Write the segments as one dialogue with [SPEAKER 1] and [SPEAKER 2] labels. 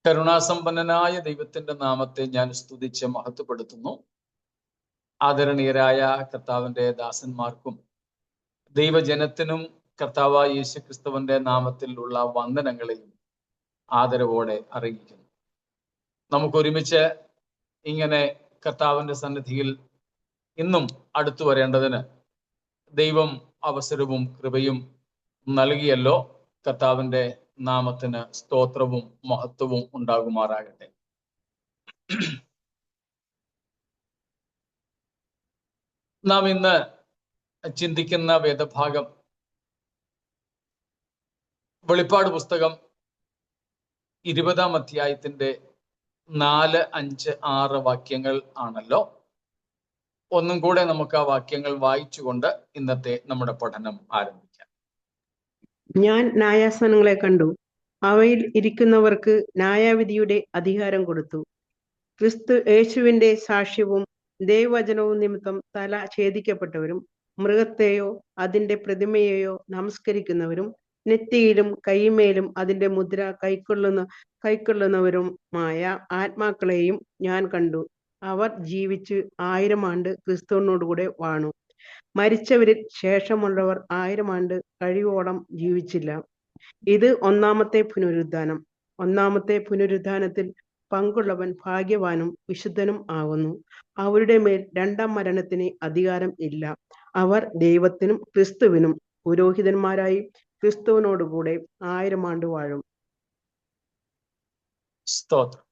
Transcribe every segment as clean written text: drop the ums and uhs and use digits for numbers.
[SPEAKER 1] കരുണാസമ്പന്നനായ ദൈവത്തിന്റെ നാമത്തെ ഞാൻ സ്തുതിച്ച് മഹത്വപ്പെടുത്തുന്നു. ആദരണീയരായ കർത്താവിന്റെ ദാസന്മാർക്കും ദൈവജനത്തിനും കർത്താവായ യേശുക്രിസ്തുവിന്റെ നാമത്തിലുള്ള വന്ദനങ്ങളെയും ആദരവോടെ അറിയിക്കുന്നു. നമുക്കൊരുമിച്ച് ഇങ്ങനെ കർത്താവിന്റെ സന്നിധിയിൽ ഇന്നും അടുത്തു വരേണ്ടതിന് ദൈവം അവസരവും കൃപയും നൽകിയല്ലോ. കർത്താവിന്റെ നാമത്തിന് സ്തോത്രവും മഹത്വവും ഉണ്ടാകുമാറാകട്ടെ. നാം ഇന്ന് ചിന്തിക്കുന്ന വേദഭാഗം വെളിപ്പാട് പുസ്തകം 20-ാം അധ്യായത്തിന്റെ 4, 5, 6 വാക്യങ്ങൾ ആണല്ലോ. ഒന്നും കൂടെ നമുക്ക് ആ വാക്യങ്ങൾ വായിച്ചുകൊണ്ട് ഇന്നത്തെ നമ്മുടെ പഠനം ആരംഭിക്കാം.
[SPEAKER 2] ഞാൻ ന്യായാസനങ്ങളെ കണ്ടു, അവയിൽ ഇരിക്കുന്നവർക്ക് ന്യായവിധിയുടെ അധികാരം കൊടുത്തു. ക്രിസ്തു യേശുവിന്റെ സാക്ഷ്യവും ദൈവവചനവും നിമിത്തം തല ഛേദിക്കപ്പെട്ടവരും മൃഗത്തെയോ അതിന്റെ പ്രതിമയെയോ നമസ്കരിക്കുന്നവരും നെറ്റിയിലും കൈമേലും അതിന്റെ മുദ്ര കൈക്കൊള്ളുന്നവരുമായ ആത്മാക്കളെയും ഞാൻ കണ്ടു. അവർ ജീവിച്ച് 1000 ആണ്ട് ക്രിസ്തുവിനോടുകൂടെ വാണു. മരിച്ചവരിൽ ശേഷമുള്ളവർ 1000 ആണ്ട് കഴിയോളം ജീവിച്ചില്ല. ഇത് ഒന്നാമത്തെ പുനരുദ്ധാനം. ഒന്നാമത്തെ പുനരുദ്ധാനത്തിൽ പങ്കുള്ളവൻ ഭാഗ്യവാനും വിശുദ്ധനും ആകുന്നു. അവരുടെ മേൽ രണ്ടാം മരണത്തിന് അധികാരം ഇല്ല. അവർ ദൈവത്തിനും ക്രിസ്തുവിനും പുരോഹിതന്മാരായി ക്രിസ്തുവിനോടുകൂടെ 1000 ആണ്ട് വാഴും.
[SPEAKER 1] സ്തോത്രം.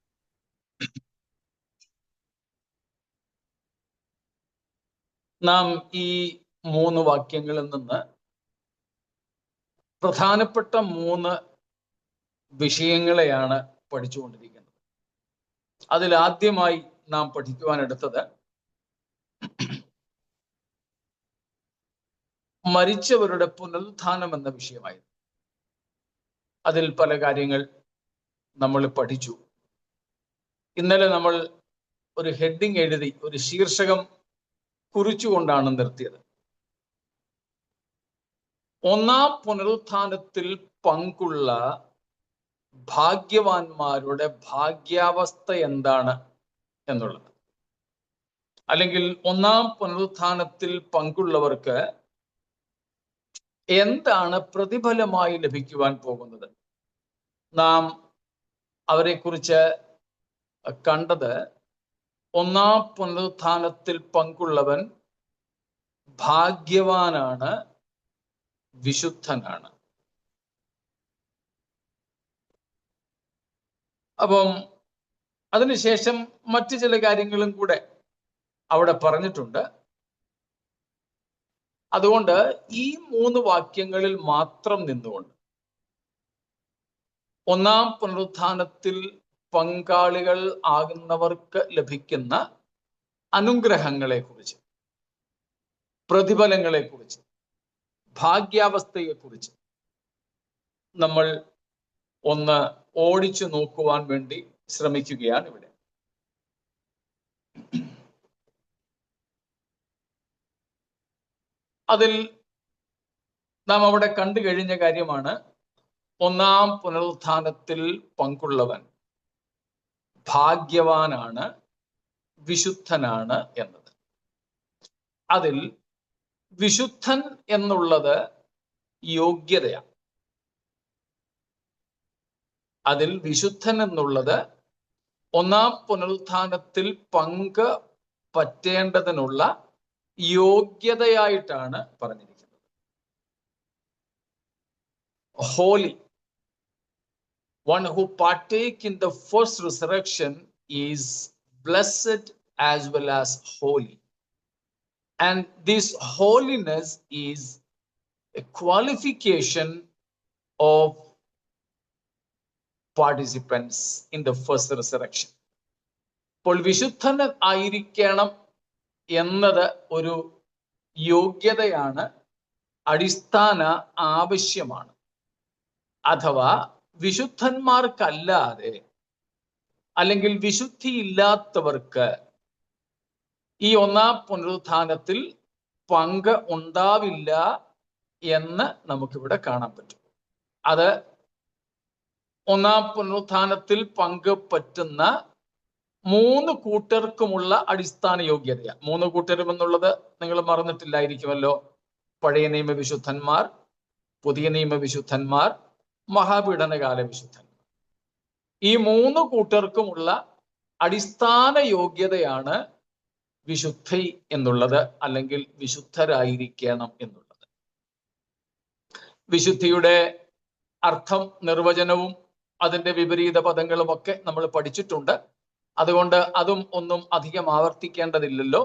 [SPEAKER 1] നാം ഈ 3 വാക്യങ്ങളിൽ നിന്ന് പ്രധാനപ്പെട്ട 3 വിഷയങ്ങളെയാണ് പഠിച്ചുകൊണ്ടിരിക്കുന്നത്. അതിൽ ആദ്യമായി നാം പഠിക്കുവാനെടുത്തത് മരിച്ചവരുടെ പുനരുത്ഥാനം എന്ന വിഷയമായിരുന്നു. അതിൽ പല കാര്യങ്ങൾ നമ്മൾ പഠിച്ചു. ഇന്നലെ നമ്മൾ ഒരു ഹെഡിങ് എഴുതി, ഒരു ശീർഷകം കുറിച്ചുകൊണ്ടാണ് നിർത്തിയത്. ഒന്നാം പുനരുത്ഥാനത്തിൽ പങ്കുള്ള ഭാഗ്യവാന്മാരുടെ ഭാഗ്യാവസ്ഥ എന്താണ് എന്നുള്ളത്, അല്ലെങ്കിൽ ഒന്നാം പുനരുത്ഥാനത്തിൽ പങ്കുള്ളവർക്ക് എന്താണ് പ്രതിഫലമായി ലഭിക്കുവാൻ പോകുന്നത്. നാം അവരെക്കുറിച്ച് കണ്ടത്, ഒന്നാം പുനരുത്ഥാനത്തിൽ പങ്കുള്ളവൻ ഭാഗ്യവാനാണ്, വിശുദ്ധനാണ്. അപ്പം അതിനുശേഷം മറ്റു ചില കാര്യങ്ങളും കൂടെ അവിടെ പറഞ്ഞിട്ടുണ്ട്. അതുകൊണ്ട് ഈ 3 വാക്യങ്ങളിൽ മാത്രം നിന്നുകൊണ്ട് ഒന്നാം പുനരുത്ഥാനത്തിൽ പങ്കാളികൾ ആകുന്നവർക്ക് ലഭിക്കുന്ന അനുഗ്രഹങ്ങളെക്കുറിച്ച്, പ്രതിഫലങ്ങളെക്കുറിച്ച്, ഭാഗ്യാവസ്ഥയെക്കുറിച്ച് നമ്മൾ ഒന്ന് ഓടിച്ചു നോക്കുവാൻ വേണ്ടി ശ്രമിക്കുകയാണ് ഇവിടെ. അതിൽ നാം അവിടെ കണ്ടു കഴിഞ്ഞ കാര്യമാണ് ഒന്നാം പുനരുത്ഥാനത്തിൽ പങ്കുള്ളവൻ ഭാഗ്യവാനാണ്, വിശുദ്ധനാണ് എന്നത്. അതിൽ വിശുദ്ധൻ എന്നുള്ളത് യോഗ്യതയാണ്. അതിൽ വിശുദ്ധൻ എന്നുള്ളത് ഒന്നാം പുനരുത്ഥാനത്തിൽ പങ്ക് പറ്റേണ്ടതിനുള്ള യോഗ്യതയായിട്ടാണ് പറഞ്ഞിരിക്കുന്നത്. Holi, one who partake in the first resurrection is blessed as well as holy, and this holiness is a qualification of participants in the first resurrection. അപ്പോൾ വിശുദ്ധൻ ആയിരിക്കണം എന്നത് ഒരു യോഗ്യതയാണ്, അടിസ്ഥാന ആവശ്യമാണ്. അഥവാ വിശുദ്ധന്മാർക്കല്ലാതെ, അല്ലെങ്കിൽ വിശുദ്ധിയില്ലാത്തവർക്ക് ഈ ഒന്നാം പുനരുത്ഥാനത്തിൽ പങ്ക് ഉണ്ടാവില്ല എന്ന് നമുക്കിവിടെ കാണാൻ പറ്റും. അത് ഒന്നാം പുനരുത്ഥാനത്തിൽ പങ്ക് പറ്റുന്ന 3 കൂട്ടർക്കുമുള്ള അടിസ്ഥാന യോഗ്യത. 3 കൂട്ടരും എന്നുള്ളത് നിങ്ങൾ മറന്നിട്ടില്ലായിരിക്കുമല്ലോ. പഴയ നിയമ വിശുദ്ധന്മാർ, പുതിയ നിയമ വിശുദ്ധന്മാർ, മഹാപീഡനകാല വിശുദ്ധന്മാർ. ഈ 3 കൂട്ടർക്കുമുള്ള അടിസ്ഥാന യോഗ്യതയാണ് വിശുദ്ധി എന്നുള്ളത്, അല്ലെങ്കിൽ വിശുദ്ധരായിരിക്കണം എന്നുള്ളത്. വിശുദ്ധിയുടെ അർത്ഥം, നിർവചനവും അതിന്റെ വിപരീത പദങ്ങളും ഒക്കെ നമ്മൾ പഠിച്ചിട്ടുണ്ട്. അതുകൊണ്ട് അതും ഒന്നും അധികം ആവർത്തിക്കേണ്ടതില്ലല്ലോ.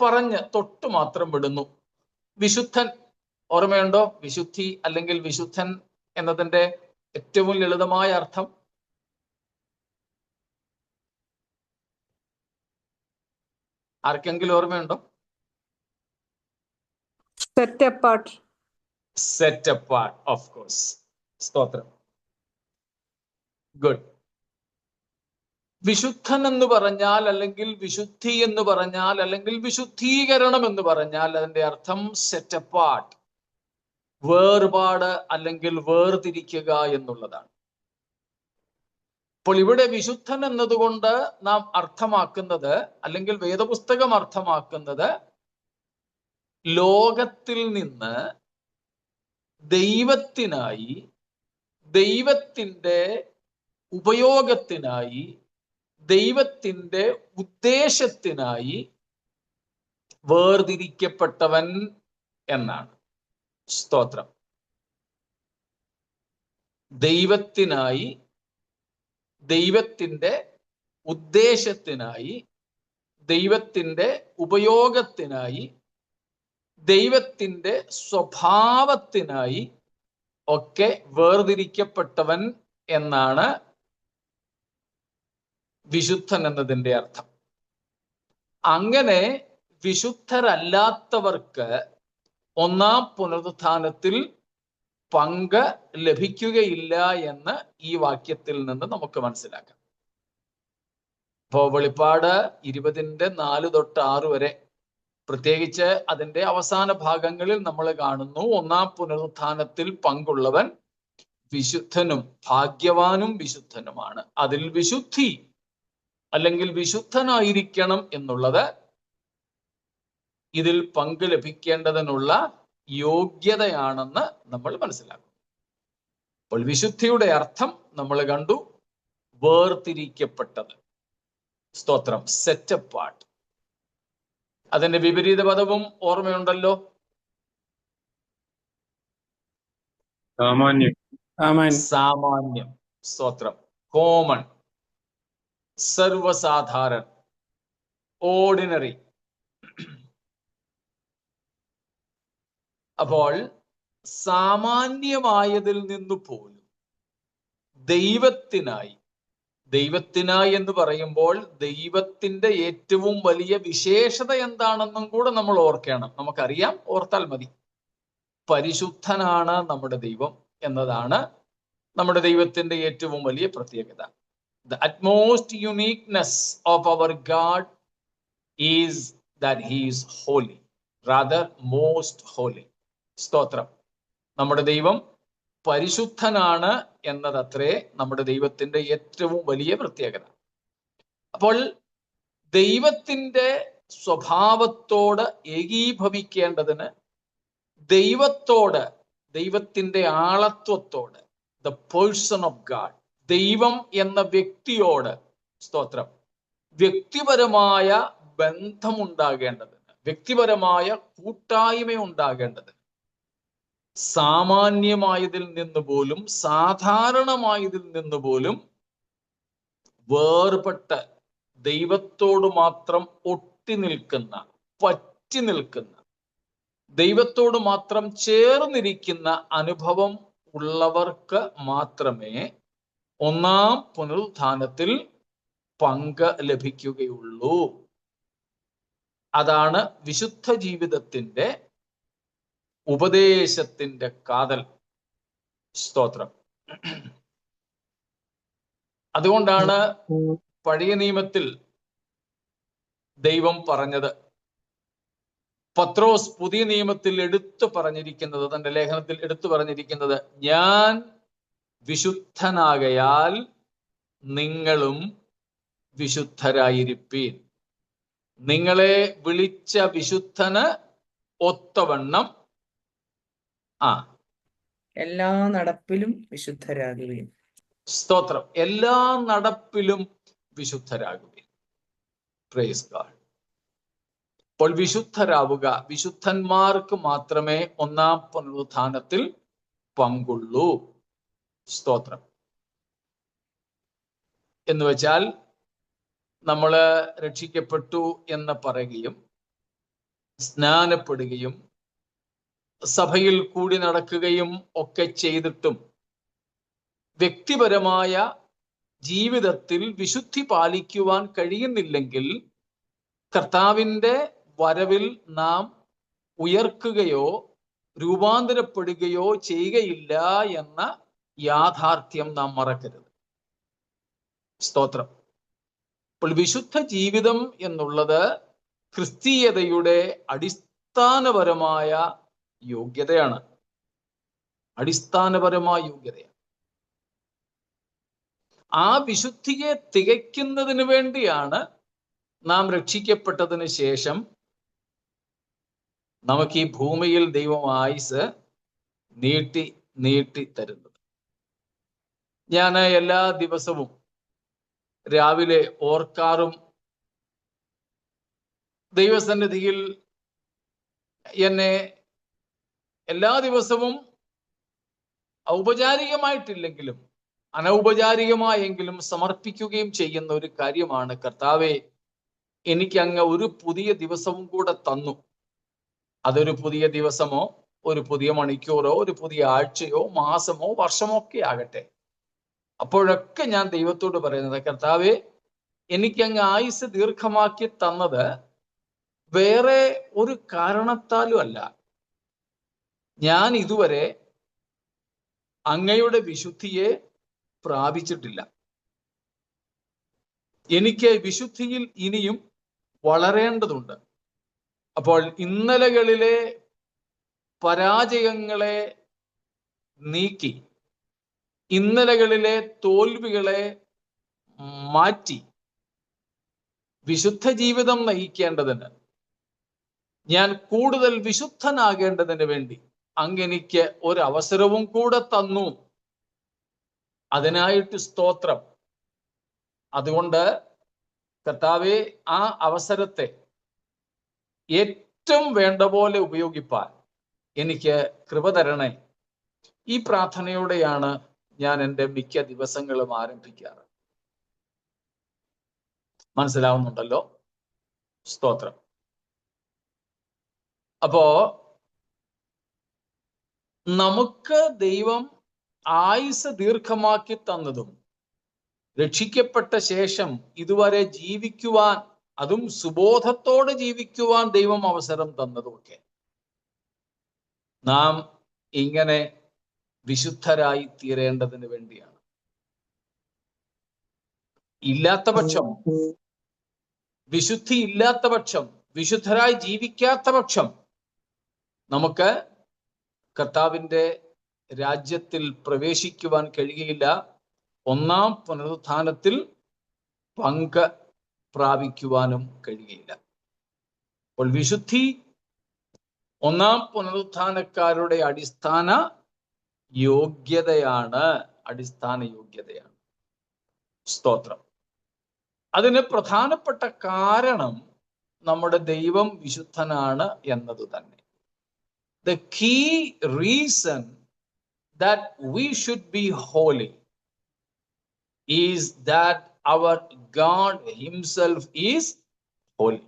[SPEAKER 1] പറഞ്ഞ് തൊട്ട് മാത്രം വിടുന്നു. വിശുദ്ധൻ ഓർമ്മയുണ്ടോ? വിശുദ്ധി അല്ലെങ്കിൽ വിശുദ്ധൻ എന്നതിന്റെ ഏറ്റവും ലളിതമായ അർത്ഥം ആർക്കെങ്കിലും ഓർമ്മയുണ്ടോ?
[SPEAKER 3] Set apart.
[SPEAKER 1] Set apart, of course. സ്തോത്രം. ഗുഡ്. വിശുദ്ധൻ എന്ന് പറഞ്ഞാൽ, അല്ലെങ്കിൽ വിശുദ്ധി എന്ന് പറഞ്ഞാൽ, അല്ലെങ്കിൽ വിശുദ്ധീകരണം എന്ന് പറഞ്ഞാൽ അതിന്റെ അർത്ഥം സെറ്റ് അപ്പാർട്ട്, വേർപാട് അല്ലെങ്കിൽ വേർതിരിക്കുക എന്നുള്ളതാണ്. അപ്പോൾ ഇവിടെ വിശുദ്ധൻ എന്നതുകൊണ്ട് നാം അർത്ഥമാക്കുന്നത്, അല്ലെങ്കിൽ വേദപുസ്തകം അർത്ഥമാക്കുന്നത്, ലോകത്തിൽ നിന്ന് ദൈവത്തിനായി, ദൈവത്തിൻ്റെ ഉപയോഗത്തിനായി, ദൈവത്തിൻ്റെ ഉദ്ദേശത്തിനായി വേർതിരിക്കപ്പെട്ടവൻ എന്നാണ്. സ്തോത്രം. ദൈവത്തിനായി, ദൈവത്തിൻ്റെ ഉദ്ദേശത്തിനായി, ദൈവത്തിൻ്റെ ഉപയോഗത്തിനായി, ദൈവത്തിൻ്റെ സ്വഭാവത്തിനായി ഒക്കെ വേർതിരിക്കപ്പെട്ടവൻ എന്നാണ് വിശുദ്ധൻ എന്നതിൻ്റെ അർത്ഥം. അങ്ങനെ വിശുദ്ധരല്ലാത്തവർക്ക് ഒന്നാം പുനരുത്ഥാനത്തിൽ പങ്ക് ലഭിക്കുകയില്ല എന്ന് ഈ വാക്യത്തിൽ നിന്ന് നമുക്ക് മനസ്സിലാക്കാം. ഇപ്പോ വെളിപ്പാട് 20:4 തൊട്ട് 6 വരെ, പ്രത്യേകിച്ച് അതിന്റെ അവസാന ഭാഗങ്ങളിൽ നമ്മൾ കാണുന്നു, ഒന്നാം പുനരുത്ഥാനത്തിൽ പങ്കുള്ളവൻ വിശുദ്ധനും ഭാഗ്യവാനും വിശുദ്ധനുമാണ്. അതിൽ വിശുദ്ധി അല്ലെങ്കിൽ വിശുദ്ധനായിരിക്കണം എന്നുള്ളത് ഇതിൽ പങ്ക് ലഭിക്കേണ്ടതിനുള്ള യോഗ്യതയാണെന്ന് നമ്മൾ മനസ്സിലാക്കും. അപ്പോൾ വിശുദ്ധിയുടെ അർത്ഥം നമ്മൾ കണ്ടു, വേർതിരിക്കപ്പെട്ടത്. സ്തോത്രം. Set apart. അതിന്റെ വിപരീത പദവും ഓർമ്മയുണ്ടല്ലോ.
[SPEAKER 4] സാമാന്യം.
[SPEAKER 1] സാമാന്യം. സ്തോത്രം. കോമൺ, സർവസാധാരൺ, ഓർഡിനറി. അപ്പോൾ സാമാന്യമായതിൽ നിന്ന് പോലും ദൈവത്തിനായി, ദൈവത്തിനായി എന്ന് പറയുമ്പോൾ ദൈവത്തിന്റെ ഏറ്റവും വലിയ വിശേഷത എന്താണെന്നും കൂടെ നമ്മൾ ഓർക്കണം. നമുക്കറിയാം, ഓർത്താൽ മതി. പരിശുദ്ധനാണ് നമ്മുടെ ദൈവം എന്നതാണ് നമ്മുടെ ദൈവത്തിന്റെ ഏറ്റവും വലിയ പ്രത്യേകത. The utmost uniqueness of our God is that he is holy, rather most holy. സ്തോത്രം. നമ്മുടെ ദൈവം പരിശുദ്ധനാണ് എന്നതത്രേ നമ്മുടെ ദൈവത്തിന്റെ ഏറ്റവും വലിയ പ്രത്യേകത. അപ്പോൾ ദൈവത്തിന്റെ സ്വഭാവത്തോട് ഏകീഭവിക്കേണ്ടതിന്, ദൈവത്തോട്, ദൈവത്തിന്റെ ആളത്വത്തോട്, ദ പേഴ്സൺ ഓഫ് ഗാഡ്, ദൈവം എന്ന വ്യക്തിയോട്, സ്തോത്രം, വ്യക്തിപരമായ ബന്ധമുണ്ടാകേണ്ടതിന്, വ്യക്തിപരമായ കൂട്ടായ്മ ഉണ്ടാകേണ്ടതിന്, സാമാന്യമായതിൽ നിന്ന് പോലും, സാധാരണമായതിൽ നിന്ന് പോലും വേർപെട്ട് ദൈവത്തോട് മാത്രം ഒട്ടി നിൽക്കുന്ന, പറ്റി നിൽക്കുന്ന, ദൈവത്തോട് മാത്രം ചേർന്നിരിക്കുന്ന അനുഭവം ഉള്ളവർക്ക് മാത്രമേ ഒന്നാം പുനരുത്ഥാനത്തിൽ പങ്ക് ലഭിക്കുകയുള്ളൂ. അതാണ് വിശുദ്ധ ജീവിതത്തിന്റെ, ഉപദേശത്തിന്റെ കാതൽ. സ്തോത്രം. അതുകൊണ്ടാണ് പഴയ നിയമത്തിൽ ദൈവം പറഞ്ഞത്, പത്രോസ് പുതിയ നിയമത്തിൽ എടുത്തു പറഞ്ഞിരിക്കുന്നത്, തന്റെ ലേഖനത്തിൽ എടുത്തു പറഞ്ഞിരിക്കുന്നത്, ഞാൻ വിശുദ്ധനാകയാൽ നിങ്ങളും വിശുദ്ധരായിരിപ്പീൻ. നിങ്ങളെ വിളിച്ച വിശുദ്ധന് ഒത്തവണ്ണം
[SPEAKER 3] എല്ലാ നടപ്പിലും വിശുദ്ധരാകുകയും.
[SPEAKER 1] സ്തോത്രം. എല്ലാ നടപ്പിലും വിശുദ്ധരാകുകയും. Praise God. അപ്പോൾ വിശുദ്ധരാവുക. വിശുദ്ധന്മാർക്ക് മാത്രമേ ഒന്നാം പുനരുത്ഥാനത്തിൽ പങ്കുള്ളൂ. സ്തോത്രം. എന്ന് വെച്ചാൽ നമ്മൾ രക്ഷിക്കപ്പെട്ടു എന്ന് പറയുകയും സ്നാനപ്പെടുകയും സഭയിൽ കൂടി നടക്കുകയും ഒക്കെ ചെയ്തിട്ടും വ്യക്തിപരമായ ജീവിതത്തിൽ വിശുദ്ധി പാലിക്കുവാൻ കഴിയുന്നില്ലെങ്കിൽ കർത്താവിൻ്റെ വരവിൽ നാം ഉയർക്കുകയോ രൂപാന്തരപ്പെടുകയോ ചെയ്യുകയില്ല എന്ന യാഥാർത്ഥ്യം നാം മറക്കരുത്. സ്തോത്രം. അപ്പോൾ വിശുദ്ധ ജീവിതം എന്നുള്ളത് ക്രിസ്തീയതയുടെ അടിസ്ഥാനപരമായ യോഗ്യതയാണ്. അടിസ്ഥാനപരമായ യോഗ്യതയാണ്. ആ വിശുദ്ധിയെ തികയ്ക്കുന്നതിന് വേണ്ടിയാണ് നാം രക്ഷിക്കപ്പെട്ടതിന് ശേഷം നമുക്ക് ഈ ഭൂമിയിൽ ദൈവം ആയുസ് നീട്ടി തരുന്നത്. ഞാൻ എല്ലാ ദിവസവും രാവിലെ ഓർക്കാറും ദൈവസന്നിധിയിൽ എന്നെ എല്ലാ ദിവസവും ഔപചാരികമായിട്ടില്ലെങ്കിലും അനൗപചാരികമായെങ്കിലും സമർപ്പിക്കുകയും ചെയ്യുന്ന ഒരു കാര്യമാണ്, കർത്താവേ, എനിക്ക് അങ്ങ് ഒരു പുതിയ ദിവസവും കൂടെ തന്നു. അതൊരു പുതിയ ദിവസമോ ഒരു പുതിയ മണിക്കൂറോ ഒരു പുതിയ ആഴ്ചയോ മാസമോ വർഷമോ ഒക്കെ ആകട്ടെ. അപ്പോഴൊക്കെ ഞാൻ ദൈവത്തോട് പറയുന്നത്, കർത്താവേ, എനിക്കങ്ങ് ആയുസ് ദീർഘമാക്കി തന്നത് വേറെ ഒരു കാരണത്താലും അല്ല. ഞാൻ ഇതുവരെ അങ്ങയുടെ വിശുദ്ധിയെ പ്രാപിച്ചിട്ടില്ല. എനിക്ക് വിശുദ്ധിയിൽ ഇനിയും വളരേണ്ടതുണ്ട്. അപ്പോൾ ഇന്നലകളിലെ പരാജയങ്ങളെ നീക്കി ഇന്നലകളിലെ തോൽവികളെ മാറ്റി വിശുദ്ധ ജീവിതം നയിക്കേണ്ടതിന്, ഞാൻ കൂടുതൽ വിശുദ്ധനാകേണ്ടതിന് വേണ്ടി അങ്ങെനിക്ക് ഒരവസരവും കൂടെ തന്നു. അതിനായിട്ട് സ്തോത്രം. അതുകൊണ്ട് കർത്താവേ, ആ അവസരത്തെ ഏറ്റവും വേണ്ട പോലെ ഉപയോഗിപ്പാൻ എനിക്ക് കൃപ തരണേ. ഈ പ്രാർത്ഥനയോടെയാണ് ഞാൻ എൻ്റെ മിക്ക ദിവസങ്ങളും ആരംഭിക്കാറ്. മനസ്സിലാവുന്നുണ്ടല്ലോ? സ്തോത്രം. അപ്പോ നമുക്ക് ദൈവം ആയുസ് ദീർഘമാക്കി തന്നതും രക്ഷിക്കപ്പെട്ട ശേഷം ഇതുവരെ ജീവിക്കുവാൻ, അതും സുബോധത്തോടെ ജീവിക്കുവാൻ ദൈവം അവസരം തന്നതുമൊക്കെ നാം ഇങ്ങനെ വിശുദ്ധരായി തീരേണ്ടതിന് വേണ്ടിയാണ്. ഇല്ലാത്ത പക്ഷം, വിശുദ്ധി ഇല്ലാത്ത പക്ഷം, വിശുദ്ധരായി ജീവിക്കാത്ത പക്ഷം നമുക്ക് കർത്താവിൻ്റെ രാജ്യത്തിൽ പ്രവേശിക്കുവാൻ കഴിയുകയില്ല. ഒന്നാം പുനരുത്ഥാനത്തിൽ പങ്ക് പ്രാപിക്കുവാനും കഴിയുകയില്ല. അപ്പോൾ വിശുദ്ധി ഒന്നാം പുനരുത്ഥാനക്കാരുടെ അടിസ്ഥാന യോഗ്യതയാണ്. സ്തോത്രം. അതിന് പ്രധാനപ്പെട്ട കാരണം നമ്മുടെ ദൈവം വിശുദ്ധനാണ് എന്നത് തന്നെ. The key reason that we should be holy is that our God himself is holy.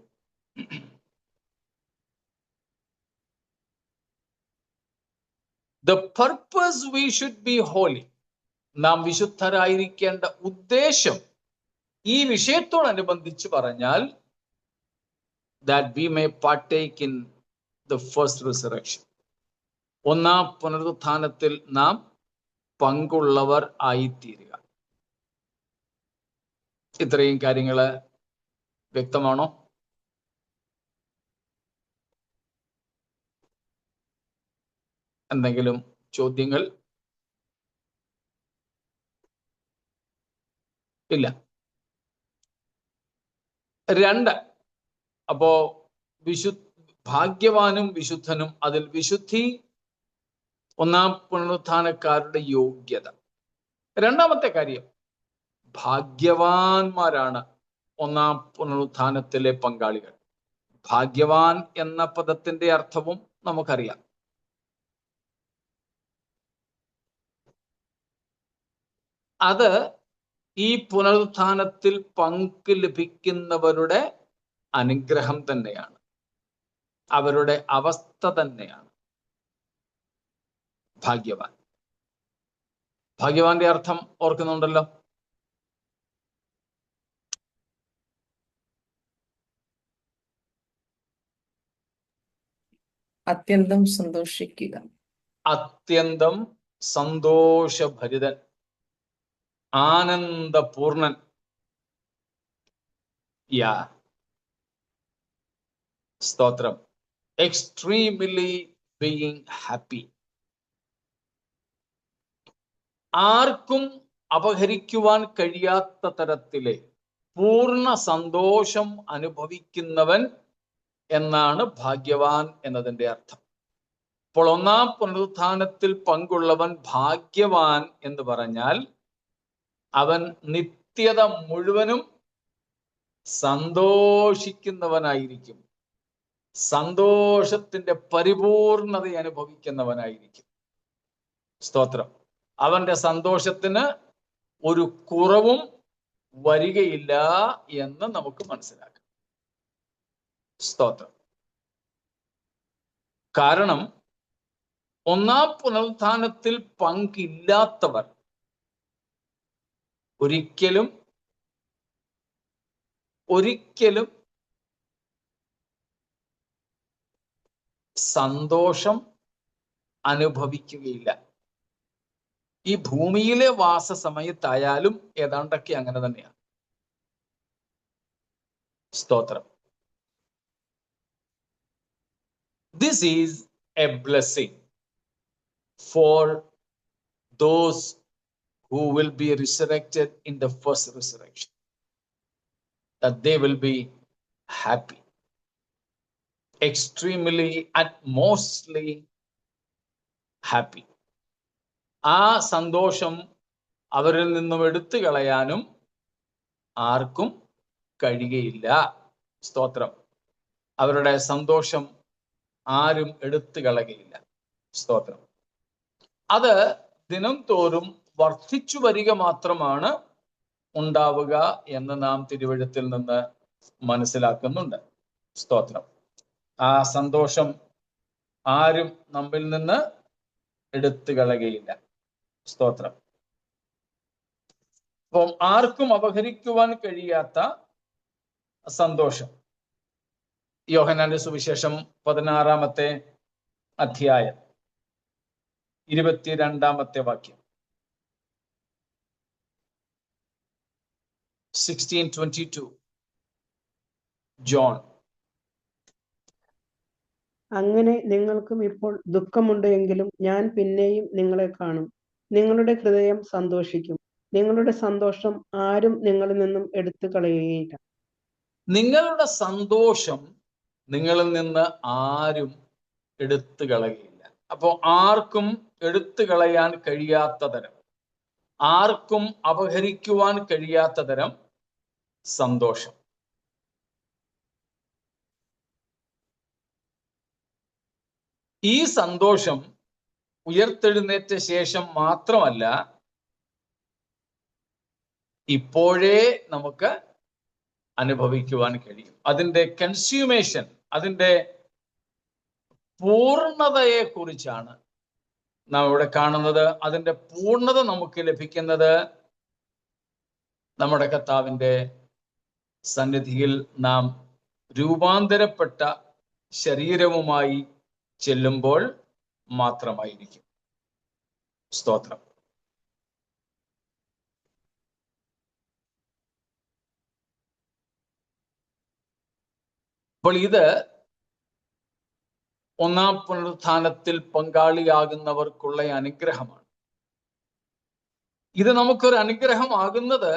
[SPEAKER 1] The purpose we should be holy, നാം വിശുദ്ധരായിരിക്കേണ്ട ഉദ്ദേശം ഈ വിഷയത്തോടനുബന്ധിച്ച് പറഞ്ഞാൽ, that we may partake in the first resurrection, ഒന്നാം പുനരുത്ഥാനത്തിൽ നാം പങ്കുള്ളവർ ആയിത്തീരുക. ഇത്രയും കാര്യങ്ങള് വ്യക്തമാണോ? എന്തെങ്കിലും ചോദ്യങ്ങൾ? ഇല്ല. 2, അപ്പോ ഭാഗ്യവാനും വിശുദ്ധനും, അതിൽ വിശുദ്ധി ഒന്നാം പുനരുത്ഥാനക്കാരുടെ യോഗ്യത. രണ്ടാമത്തെ കാര്യം, ഭാഗ്യവാന്മാരാണ് ഒന്നാം പുനരുത്ഥാനത്തിലെ പങ്കാളികൾ. ഭാഗ്യവാൻ എന്ന പദത്തിന്റെ അർത്ഥവും നമുക്കറിയാം. അത് ഈ പുനരുത്ഥാനത്തിൽ പങ്ക് ലഭിക്കുന്നവരുടെ അനുഗ്രഹം തന്നെയാണ്, അവരുടെ അവസ്ഥ തന്നെയാണ് ഭാഗ്യവാൻ. ഭാഗ്യവാന്റെ അർത്ഥം ഓർക്കുന്നുണ്ടല്ലോ.
[SPEAKER 3] അത്യന്തം സന്തോഷിക്കുക,
[SPEAKER 1] അത്യന്തം സന്തോഷഭരിതൻ, ആനന്ദപൂർണൻ. യാ, സ്തോത്രം. Extremely being happy. ആർക്കും അപഹരിക്കുവാൻ കഴിയാത്ത തരത്തിലെ പൂർണ്ണ സന്തോഷം അനുഭവിക്കുന്നവൻ എന്നാണ് ഭാഗ്യവാൻ എന്നതിന്റെ അർത്ഥം. അപ്പോൾ ഒന്നാം പുനരുത്ഥാനത്തിൽ പങ്കുള്ളവൻ ഭാഗ്യവാൻ എന്ന് പറഞ്ഞാൽ അവൻ നിത്യത മുഴുവനും സന്തോഷിക്കുന്നവനായിരിക്കും, സന്തോഷത്തിന്റെ പരിപൂർണത അനുഭവിക്കുന്നവനായിരിക്കും. സ്തോത്രം. അവന്റെ സന്തോഷത്തിന് ഒരു കുറവും വരികയില്ല എന്ന് നമുക്ക് മനസ്സിലാക്കാം. സ്തോത്രം. കാരണം ഒന്നാം പുനരുത്ഥാനത്തിൽ പങ്കില്ലാത്തവർ ഒരിക്കലും സന്തോഷം അനുഭവിക്കുകയില്ല. ഈ ഭൂമിയിലെ വാസ സമയത്തായാലും ഏതാണ്ടൊക്കെ അങ്ങനെ തന്നെയാണ്. സ്തോത്രം. This is a blessing for those who will be resurrected in the first resurrection, that they will be happy, extremely and mostly happy. ആ സന്തോഷം അവരിൽ നിന്നും എടുത്തു കളയാനും ആർക്കും കഴിയുകയില്ല. സ്തോത്രം. അവരുടെ സന്തോഷം ആരും എടുത്തു കളയുകയില്ല. സ്തോത്രം. അത് ദിനം തോറും വർദ്ധിച്ചു വരിക മാത്രമാണ് ഉണ്ടാവുക എന്ന് നാം തിരുവെഴുത്തിൽ നിന്ന് മനസ്സിലാക്കുന്നുണ്ട്. സ്തോത്രം. ആ സന്തോഷം ആരും നമ്മിൽ നിന്ന് എടുത്തു കളയുകയില്ല. സ്തോത്രം. അപ്പം ആർക്കും അപഹരിക്കുവാൻ കഴിയാത്ത സന്തോഷം. യോഹന്നാന്റെ സുവിശേഷം 16-ാമത്തെ അധ്യായം 22-ാമത്തെ വാക്യം. 16:22 ജോൺ.
[SPEAKER 2] അങ്ങനെ നിങ്ങൾക്കും ഇപ്പോൾ ദുഃഖമുണ്ട് എങ്കിലും ഞാൻ പിന്നെയും നിങ്ങളെ കാണും, നിങ്ങളുടെ ഹൃദയം സന്തോഷിക്കും, നിങ്ങളുടെ സന്തോഷം ആരും നിങ്ങളിൽ നിന്നും എടുത്തു കളയുകയില്ല.
[SPEAKER 1] നിങ്ങളുടെ സന്തോഷം നിങ്ങളിൽ നിന്ന് ആരും എടുത്തു കളയുകയില്ല. അപ്പോൾ ആർക്കും എടുത്തു കളയാൻ കഴിയാത്ത തരം, ആർക്കും അപഹരിക്കുവാൻ കഴിയാത്ത തരം സന്തോഷം. ഈ സന്തോഷം ഉയർത്തെഴുന്നേറ്റ ശേഷം മാത്രമല്ല, ഇപ്പോഴേ നമുക്ക് അനുഭവിക്കുവാൻ കഴിയും. അതിൻ്റെ കൺസ്യൂമേഷൻ, അതിൻ്റെ പൂർണ്ണതയെ കുറിച്ചാണ് നാം ഇവിടെ കാണുന്നത്. അതിൻ്റെ പൂർണ്ണത നമുക്ക് ലഭിക്കുന്നത് നമ്മുടെ കർത്താവിൻ്റെ സന്നിധിയിൽ നാം രൂപാന്തരപ്പെട്ട ശരീരവുമായി ചെല്ലുമ്പോൾ മാത്രമായിരിക്കും. സ്തോത്രം. അപ്പോൾ ഇത് ഒന്നാം പുനരുത്ഥാനത്തിൽ പങ്കാളിയാകുന്നവർക്കുള്ള അനുഗ്രഹമാണ്. ഇത് നമുക്കൊരു അനുഗ്രഹമാകുന്നത്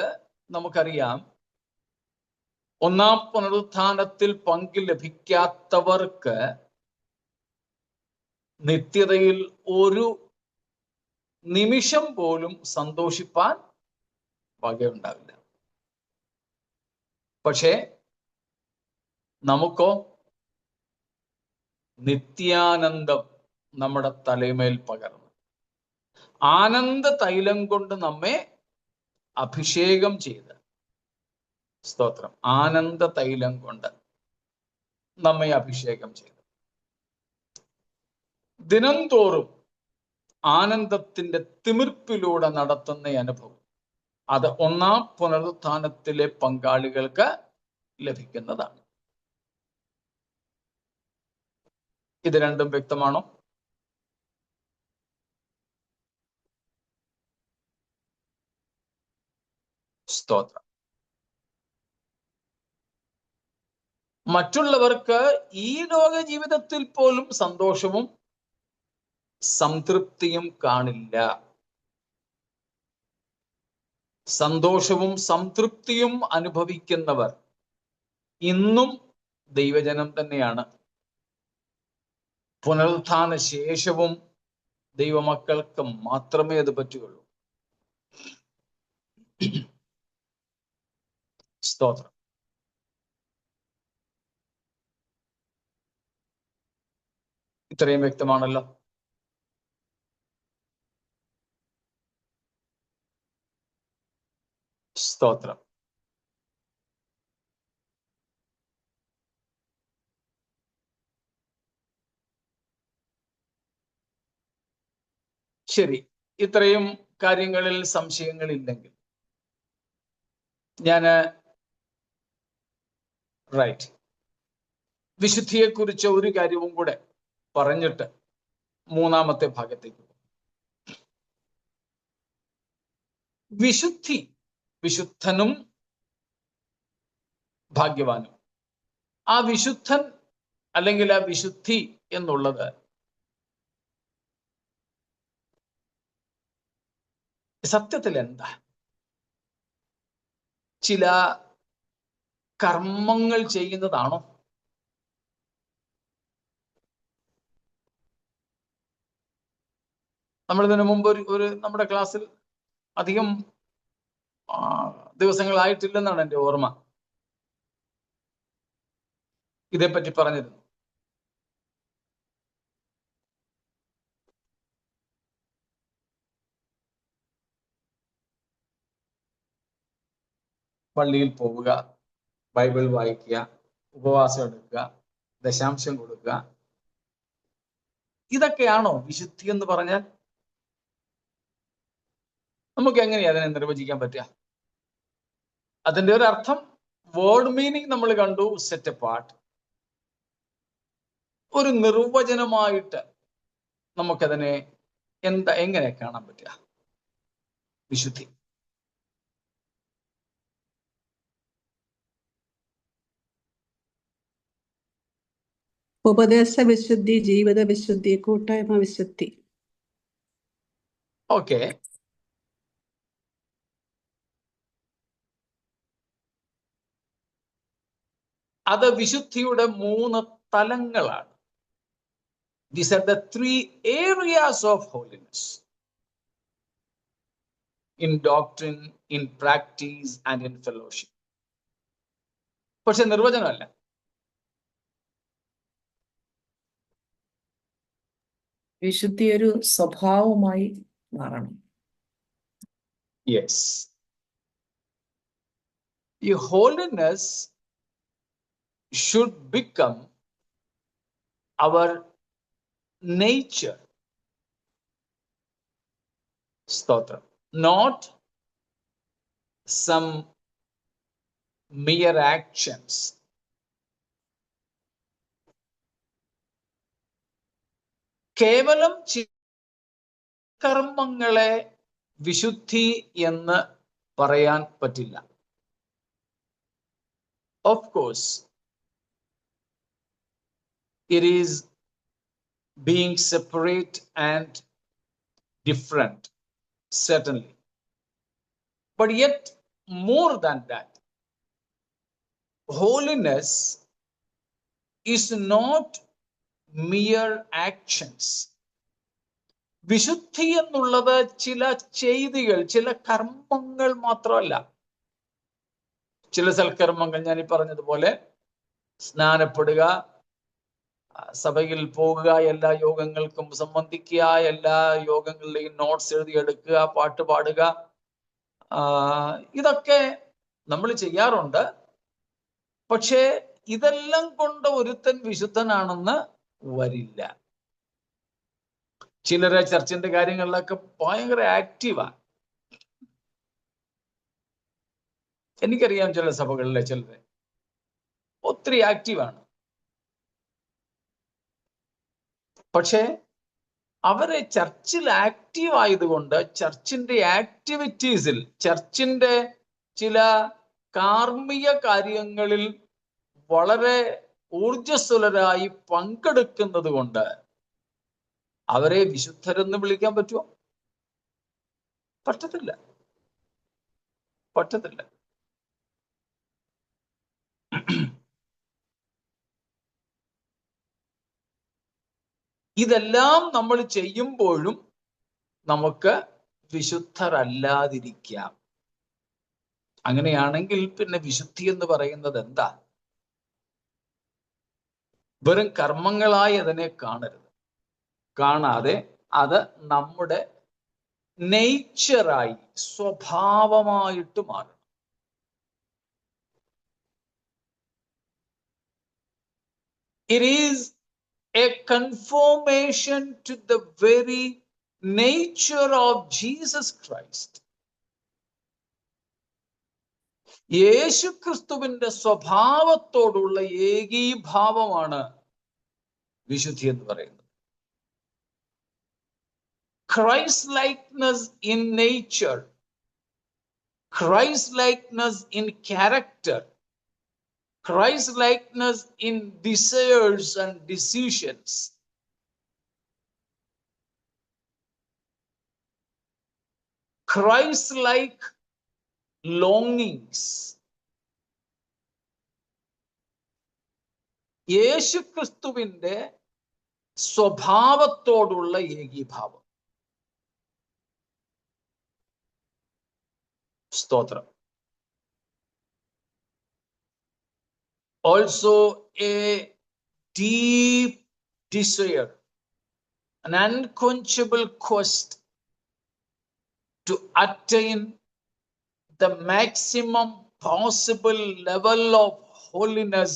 [SPEAKER 1] നമുക്കറിയാം, ഒന്നാം പുനരുത്ഥാനത്തിൽ പങ്ക് ലഭിക്കാത്തവർക്ക് നിത്യതയിൽ ഒരു നിമിഷം പോലും സന്തോഷിപ്പാൻ വകയുണ്ടാവില്ല. പക്ഷേ നമുക്കോ നിത്യാനന്ദം നമ്മുടെ തലമേൽ പകർന്നു, ആനന്ദ തൈലം കൊണ്ട് നമ്മെ അഭിഷേകം ചെയ്ത്, സ്തോത്രം, ആനന്ദ തൈലം കൊണ്ട് നമ്മെ അഭിഷേകം ചെയ്ത് ദിനം തോറും ആനന്ദത്തിന്റെ തിമിർപ്പിലൂടെ നടത്തുന്ന അനുഭവം, അത് ഒന്നാം പുനരുത്ഥാനത്തിലെ പങ്കാളികൾക്ക് ലഭിക്കുന്നതാണ്. ഇത് രണ്ടും വ്യക്തമാണോ? സ്തോത്രം. മറ്റുള്ളവർക്ക് ഈ ലോക ജീവിതത്തിൽ പോലും സന്തോഷവും സംതൃപ്തിയും കാണില്ല. സന്തോഷവും സംതൃപ്തിയും അനുഭവിക്കുന്നവർ ഇന്നും ദൈവജനം തന്നെയാണ്. പുനരുത്ഥാന ശേഷവും ദൈവമക്കൾക്ക് മാത്രമേ അത് പറ്റുകയുള്ളൂ. സ്തോത്രം. ഇത്രയും വ്യക്തമാണല്ലോ. സ്തോത്രം. ശരി, ഇത്രയും കാര്യങ്ങളിൽ സംശയങ്ങളില്ലെങ്കിൽ ഞാൻ വിശുദ്ധിയെക്കുറിച്ച് ഒരു കാര്യവും കൂടെ പറഞ്ഞിട്ട് മൂന്നാമത്തെ ഭാഗത്തേക്ക് പോകും. വിശുദ്ധനും ഭാഗ്യവാനും. ആ വിശുദ്ധൻ അല്ലെങ്കിൽ ആ വിശുദ്ധി എന്നുള്ളത് സത്യത്തിൽ എന്താ? ചില കർമ്മങ്ങൾ ചെയ്യുന്നതാണോ? നമ്മളിതിനു മുമ്പ് ഒരു നമ്മുടെ ക്ലാസ്സിൽ അധികം ദിവസങ്ങളായിട്ടില്ലെന്നാണ് എൻ്റെ ഓർമ്മ, ഇതേപ്പറ്റി പറഞ്ഞിരുന്നു. പള്ളിയിൽ പോവുക, ബൈബിൾ വായിക്കുക, ഉപവാസം എടുക്കുക, ദശാംശം കൊടുക്കുക, ഇതൊക്കെയാണോ വിശുദ്ധി എന്ന് പറഞ്ഞാൽ? നമുക്ക് എങ്ങനെയാ അതിനെ നിർവചിക്കാൻ പറ്റുക? അതിന്റെ ഒരു അർത്ഥം, വേർഡ് മീനിങ് നമ്മൾ കണ്ടു, സെറ്റ് അപ്പാർട്ട്. ഒരു നിർവചനമായിട്ട് നമുക്കതിനെ എങ്ങനെ കാണാൻ പറ്റുക? വിശുദ്ധി
[SPEAKER 3] ഉപദേശ വിശുദ്ധി, ജീവിത വിശുദ്ധി, കൂട്ടായ്മ വിശുദ്ധി.
[SPEAKER 1] ഓക്കെ. അത് വിശുദ്ധിയുടെ 3 തലങ്ങളാണ്. These are the 3 areas of holiness: in doctrine, in practice and in fellowship. പക്ഷെ നിർവചനമല്ല.
[SPEAKER 3] വിശുദ്ധി ഒരു സ്വഭാവമായി മാറണം.
[SPEAKER 1] യെസ്. ഈ holiness should become our nature. Stotram. Not some mere actions. കേവലം കർമ്മങ്ങളെ വിശുദ്ധി എന്ന് പറയാൻ പറ്റില്ല. Of course, it is being separate and different, certainly. But yet, more than that. Holiness is not mere actions. വിശുദ്ധി എന്നുള്ളത് ചില ചെയ്തികൾ, ചില കർമ്മങ്ങൾ മാത്രമല്ല. ചില സൽക്കർമ്മങ്ങൾ ഞാൻ ഈ പറഞ്ഞതുപോലെ സ്നാനപ്പെടുക, സഭയിൽ പോകുക, എല്ലാ യോഗങ്ങൾക്കും സംബന്ധിക്കുക, എല്ലാ യോഗങ്ങളിലെയും നോട്ട്സ് എഴുതിയെടുക്കുക, പാട്ട് പാടുക, ഇതൊക്കെ നമ്മൾ ചെയ്യാറുണ്ട്. പക്ഷേ ഇതെല്ലാം കൊണ്ട് ഒരുത്തൻ വിശുദ്ധനാണെന്ന് വരില്ല. ചിലരെ ചർച്ചിന്റെ കാര്യങ്ങളിലൊക്കെ ഭയങ്കര ആക്റ്റീവാണ്. എനിക്കറിയാം ചില സഭകളിലെ ചിലരെ ഒത്തിരി ആക്റ്റീവാണ്. പക്ഷെ അവരെ ചർച്ചിൽ ആക്റ്റീവ് ആയതുകൊണ്ട് ചർച്ചിന്റെ ആക്ടിവിറ്റീസിൽ, ചർച്ചിന്റെ ചില കാർമ്മിക കാര്യങ്ങളിൽ വളരെ ഊർജസ്വലരായി പങ്കെടുക്കുന്നത് കൊണ്ട് അവരെ വിശുദ്ധരെന്ന് വിളിക്കാൻ പറ്റുമോ? പറ്റത്തില്ല. ഇതെല്ലാം നമ്മൾ ചെയ്യുമ്പോഴും നമുക്ക് വിശുദ്ധരല്ലാതിരിക്കാം. അങ്ങനെയാണെങ്കിൽ പിന്നെ വിശുദ്ധി എന്ന് പറയുന്നത് എന്താ? വെറും കർമ്മങ്ങളായി അതിനെ കാണാതെ അത് നമ്മുടെ നേച്ചറായി, സ്വഭാവമായിട്ട് മാറണം. It is a conformation to the very nature of Jesus Christ. യേശുക്രിസ്തുവിന്റെ സ്വഭാവത്തോടുള്ള ഏകീഭാവമാണ് വിശുദ്ധി എന്ന് പറയുന്നത്. Christ likeness in nature, Christ likeness in character, Christ likeness in desires and decisions. Christ like longings. യേശുക്രിസ്തുവിന്റെ സ്വഭാവത്തോടുള്ള ഏകീഭാവം. സ്തോത്രം. Also a deep desire, an unquenchable quest to attain the maximum possible level of holiness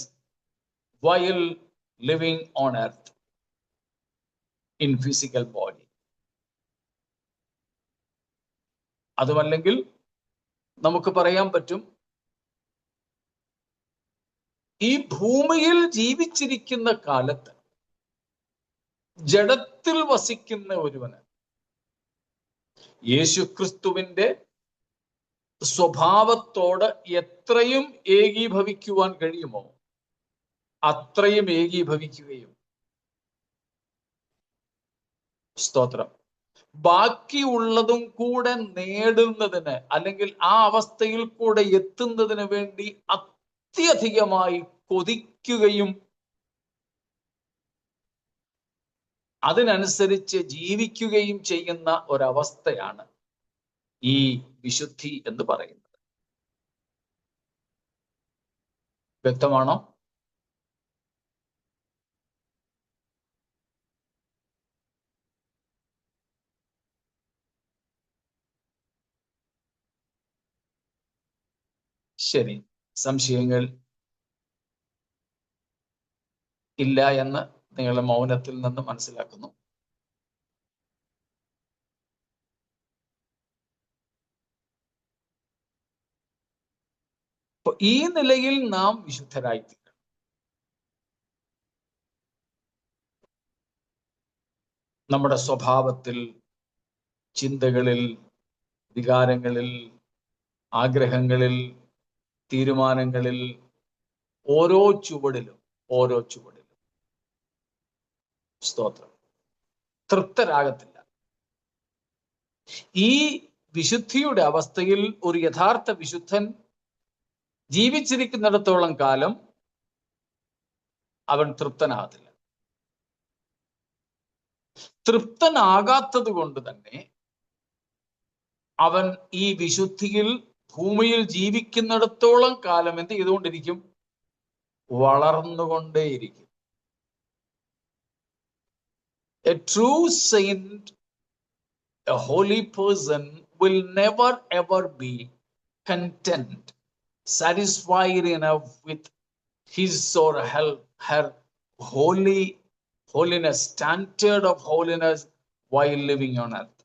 [SPEAKER 1] while living on earth in physical body. അതുമല്ലെങ്കിൽ നമുക്ക് പറയാൻ പറ്റും, ഈ ഭൂമിയിൽ ജീവിച്ചിരിക്കുന്ന കാലത്ത് ജഡത്തിൽ വസിക്കുന്ന ഒരുവന് യേശുക്രിസ്തുവിന്റെ സ്വഭാവത്തോട് എത്രയും ഏകീഭവിക്കുവാൻ കഴിയുമോ അത്രയും ഏകീഭവിക്കുകയും, സ്തോത്രം, ബാക്കിയുള്ളതും കൂടെ നേടുന്നതിന് അല്ലെങ്കിൽ ആ അവസ്ഥയിൽ കൂടെ എത്തുന്നതിന് വേണ്ടി അത്യധികമായി കൊതിക്കുകയും അതിനനുസരിച്ച് ജീവിക്കുകയും ചെയ്യുന്ന ഒരവസ്ഥയാണ് ഈ വിശുദ്ധി എന്ന് പറയുന്നത്. വ്യക്തമാണോ? ശരി, സംശയങ്ങൾ ഇല്ല എന്ന് നിങ്ങളുടെ മൗനത്തിൽ നിന്ന് മനസ്സിലാക്കുന്നു. അപ്പൊ ഈ നിലയിൽ നാം വിശുദ്ധരായിത്തീരണം. നമ്മുടെ സ്വഭാവത്തിൽ, ചിന്തകളിൽ, വികാരങ്ങളിൽ, ആഗ്രഹങ്ങളിൽ, തീരുമാനങ്ങളിൽ, ഓരോ ചുവടിലും സ്തോത്രം, തൃപ്തരാകത്തില്ല. ഈ വിശുദ്ധിയുടെ അവസ്ഥയിൽ ഒരു യഥാർത്ഥ വിശുദ്ധൻ ജീവിച്ചിരിക്കുന്നിടത്തോളം കാലം അവൻ തൃപ്തനാകത്തില്ല. തൃപ്തനാകാത്തത് കൊണ്ട് തന്നെ അവൻ ഈ വിശുദ്ധിയിൽ ഭൂമിയിൽ ജീവിക്കുന്നിടത്തോളം കാലം എന്ത് ചെയ്തുകൊണ്ടിരിക്കും? വളർന്നുകൊണ്ടേയിരിക്കും. A true saint, a holy person will never ever be content, satisfied enough with his or her holiness, standard of holiness while living on earth.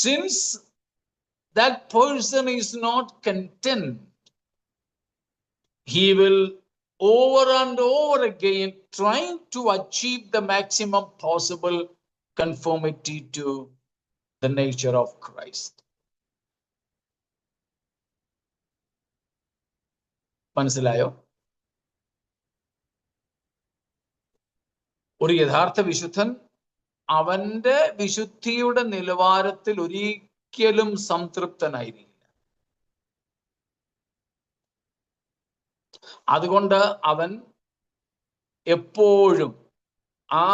[SPEAKER 1] Since that person is not content, he will over and over again trying to achieve the maximum possible conformity to the nature of Christ. മനസ്സിലായോ? ഒരു യഥാർത്ഥ വിശുദ്ധൻ അവന്റെ വിശുദ്ധിയുടെ നിലവാരത്തിൽ ഒരിക്കലും സംതൃപ്തനായിരിക്കില്ല. അതുകൊണ്ട് അവൻ എപ്പോഴും ആ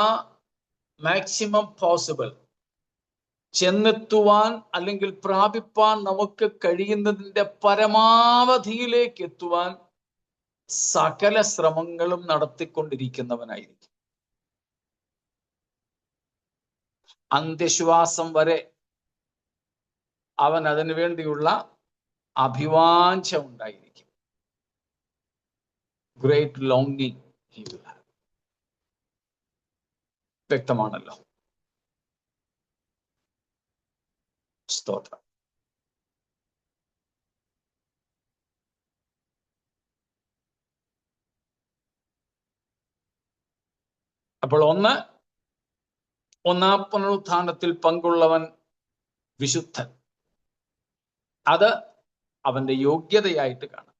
[SPEAKER 1] മാക്സിമം പോസിബിൾ ചെന്നെത്തുവാൻ അല്ലെങ്കിൽ പ്രാപിപ്പാൻ നമുക്ക് കഴിയുന്നതിൻ്റെ പരമാവധിയിലേക്ക് എത്തുവാൻ സകല ശ്രമങ്ങളും നടത്തിക്കൊണ്ടിരിക്കുന്നവനായിരിക്കും. അന്ത്യശ്വാസം വരെ അവൻ അതിനു വേണ്ടിയുള്ള അഭിവാഞ്ച ഉണ്ടായിരിക്കും. ഗ്രേറ്റ് ലോങ്ങിങ് ഹി വിൽ ഹാവ്. വ്യക്തമാണല്ലോ. സ്തോത്രം. അപ്പോൾ ഒന്നാം പുനരുത്ഥാനത്തിൽ പങ്കുള്ളവൻ വിശുദ്ധൻ. അത് അവന്റെ യോഗ്യതയായിട്ട് കാണാം.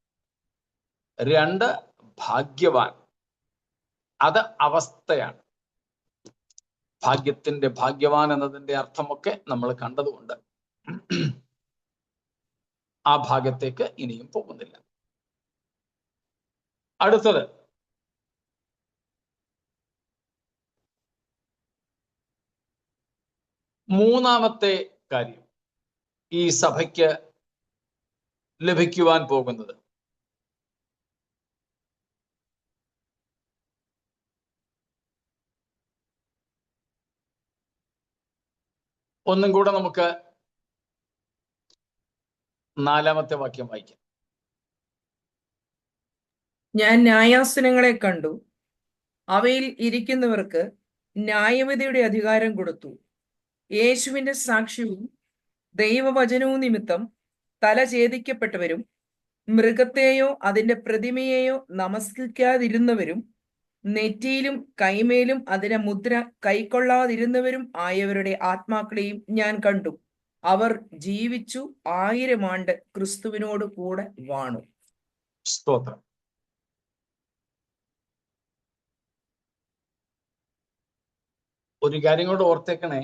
[SPEAKER 1] 2, ഭാഗ്യവാൻ. അത് അവസ്ഥയാണ്. ഭാഗ്യത്തിന്റെ ഭാഗ്യവാൻ എന്നതിന്റെ അർത്ഥമൊക്കെ നമ്മൾ കണ്ടതുകൊണ്ട് ആ ഭാഗത്തേക്ക് ഇനിയും പോകുന്നില്ല. അടുത്തത് മൂന്നാമത്തെ കാര്യം ഈ സഭയ്ക്ക് ലഭിക്കുവാൻ പോകുന്നത് ഒന്നും കൂടെ നമുക്ക് 4-ാമത്തെ വാക്യം വായിക്കാം.
[SPEAKER 4] ഞാൻ ന്യായാസനങ്ങളെ കണ്ടു, അവയിൽ ഇരിക്കുന്നവർക്ക് ന്യായവിധിയുടെ അധികാരം കൊടുത്തു. യേശുവിന്റെ സാക്ഷ്യവും ദൈവവചനവും നിമിത്തം തല ഛേദിക്കപ്പെട്ടവരും മൃഗത്തെയോ അതിന്റെ പ്രതിമയെയോ നമസ്കരിക്കാതിരുന്നവരും നെറ്റിയിലും കൈമേലും അതിനെ മുദ്ര കൈക്കൊള്ളാതിരുന്നവരും ആയവരുടെ ആത്മാക്കളെയും ഞാൻ കണ്ടു. അവർ ജീവിച്ചു 1000 ആണ്ട് ക്രിസ്തുവിനോട് കൂടെ വാണു.
[SPEAKER 1] സ്തോത്രം. ഒരു കാര്യം കൂടെ ഓർത്തേക്കണേ,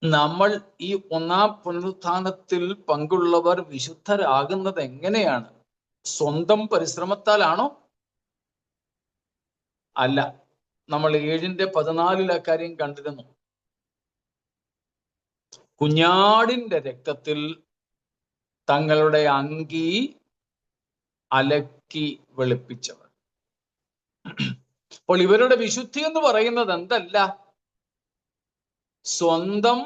[SPEAKER 1] നമ്മൾ ഈ ഒന്നാം പുനരുത്ഥാനത്തിൽ പങ്കുള്ളവർ വിശുദ്ധരാകുന്നത് എങ്ങനെയാണ്? സ്വന്തം പരിശ്രമത്താലാണോ? അല്ല. നമ്മൾ 7:14 കാര്യം കണ്ടിരുന്നു. കുഞ്ഞാടിന്റെ രക്തത്തിൽ തങ്ങളുടെ അങ്കി അലക്കി വെളുപ്പിച്ചവർ. അപ്പോൾ ഇവരുടെ വിശുദ്ധി എന്ന് പറയുന്നത് എന്തല്ല? സ്വന്തം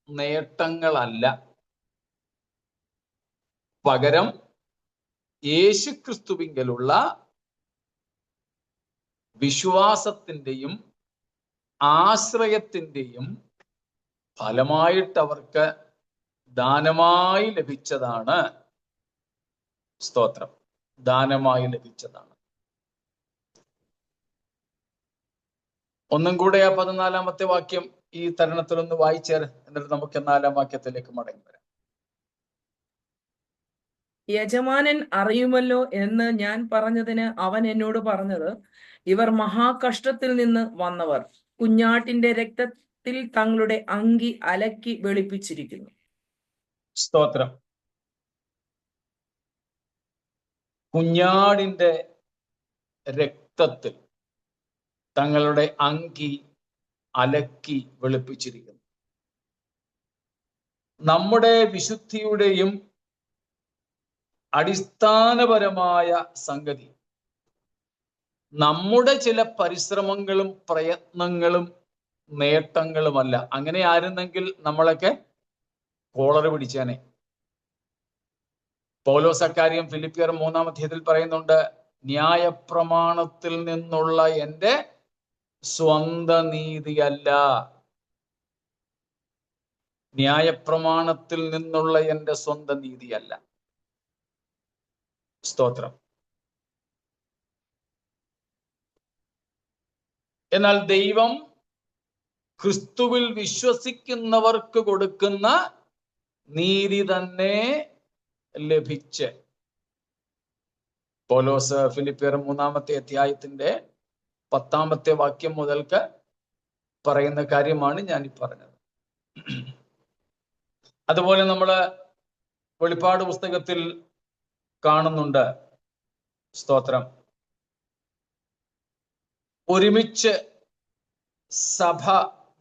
[SPEAKER 1] നേട്ടങ്ങളല്ല, പകരം യേശുക്രിസ്തുവിങ്കലുള്ള വിശ്വാസത്തിന്റെയും ആശ്രയത്തിന്റെയും ഫലമായിട്ട് അവർക്ക് ദാനമായി ലഭിച്ചതാണ്. സ്തോത്രം. ദാനമായി ലഭിച്ചതാണ്. ഒന്നും കൂടെ ആ 14-ാമത്തെ വാക്യം ഈ തരുണത്തിലൊന്ന് വായിച്ചേര്, എന്നിട്ട് നമുക്ക് 4-ാം വാക്യത്തിലേക്ക് മടങ്ങി വരാം.
[SPEAKER 4] യജമാനൻ അറിയുമല്ലോ എന്ന് ഞാൻ പറഞ്ഞതിന് അവൻ എന്നോട് പറഞ്ഞത്, ഇവർ മഹാകഷ്ടത്തിൽ നിന്ന് വന്നവർ. കുഞ്ഞാട്ടിന്റെ രക്തത്തിൽ തങ്ങളുടെ അങ്കി അലക്കി വെളുപ്പിച്ചിരിക്കുന്നു.
[SPEAKER 1] സ്തോത്രം. കുഞ്ഞാടിന്റെ രക്തത്തിൽ തങ്ങളുടെ അങ്കി അലക്കി വെളുപ്പിച്ചിരിക്കുന്നു. നമ്മുടെ വിശുദ്ധിയുടെയും അടിസ്ഥാനപരമായ സംഗതി നമ്മുടെ ചില പരിശ്രമങ്ങളും പ്രയത്നങ്ങളും നേട്ടങ്ങളുമല്ല. അങ്ങനെ ആയിരുന്നെങ്കിൽ നമ്മളൊക്കെ കോളറ് പിടിച്ചേനെ. പൗലോസ് അക്കാര്യം ഫിലിപ്പിയർ 3-ാം അധ്യായത്തിൽ പറയുന്നുണ്ട്, ന്യായപ്രമാണത്തിൽ നിന്നുള്ള എൻ്റെ സ്വന്ത നീതിയല്ല, ന്യായപ്രമാണത്തിൽ നിന്നുള്ള എൻ്റെ സ്വന്തം നീതിയല്ല. സ്തോത്രം. എന്നാൽ ദൈവം ക്രിസ്തുവിൽ വിശ്വസിക്കുന്നവർക്ക് കൊടുക്കുന്ന നീതി തന്നെ ലഭിച്ച്, പൗലോസ് ഫിലിപ്പിയർ 3-ാമത്തെ അധ്യായത്തിന്റെ 10-ാമത്തെ വാക്യം മുതൽക്ക് പറയുന്ന കാര്യമാണ് ഞാൻ ഈ പറഞ്ഞത്. അതുപോലെ നമ്മള് വെളിപ്പാട് പുസ്തകത്തിൽ കാണുന്നുണ്ട്, സ്തോത്രം, ഒരുമിച്ച് സഭ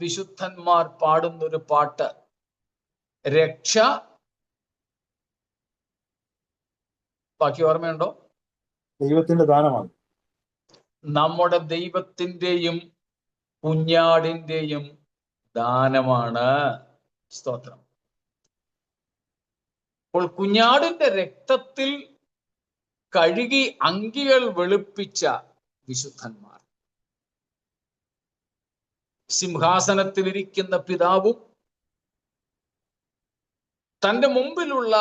[SPEAKER 1] വിശുദ്ധന്മാർ പാടുന്നൊരു പാട്ട്, രക്ഷ, ബാക്കി ഓർമ്മയുണ്ടോ?
[SPEAKER 5] ദൈവത്തിന്റെ ദാനമാണ്.
[SPEAKER 1] നമ്മുടെ ദൈവത്തിന്റെയും കുഞ്ഞാടിന്റെയും ദാനമാണ്. സ്തോത്രം. അപ്പോൾ കുഞ്ഞാടിന്റെ രക്തത്തിൽ കഴുകി അങ്കികൾ വെളുപ്പിച്ച വിശുദ്ധന്മാർ, സിംഹാസനത്തിലിരിക്കുന്ന പിതാവും തന്റെ മുമ്പിലുള്ള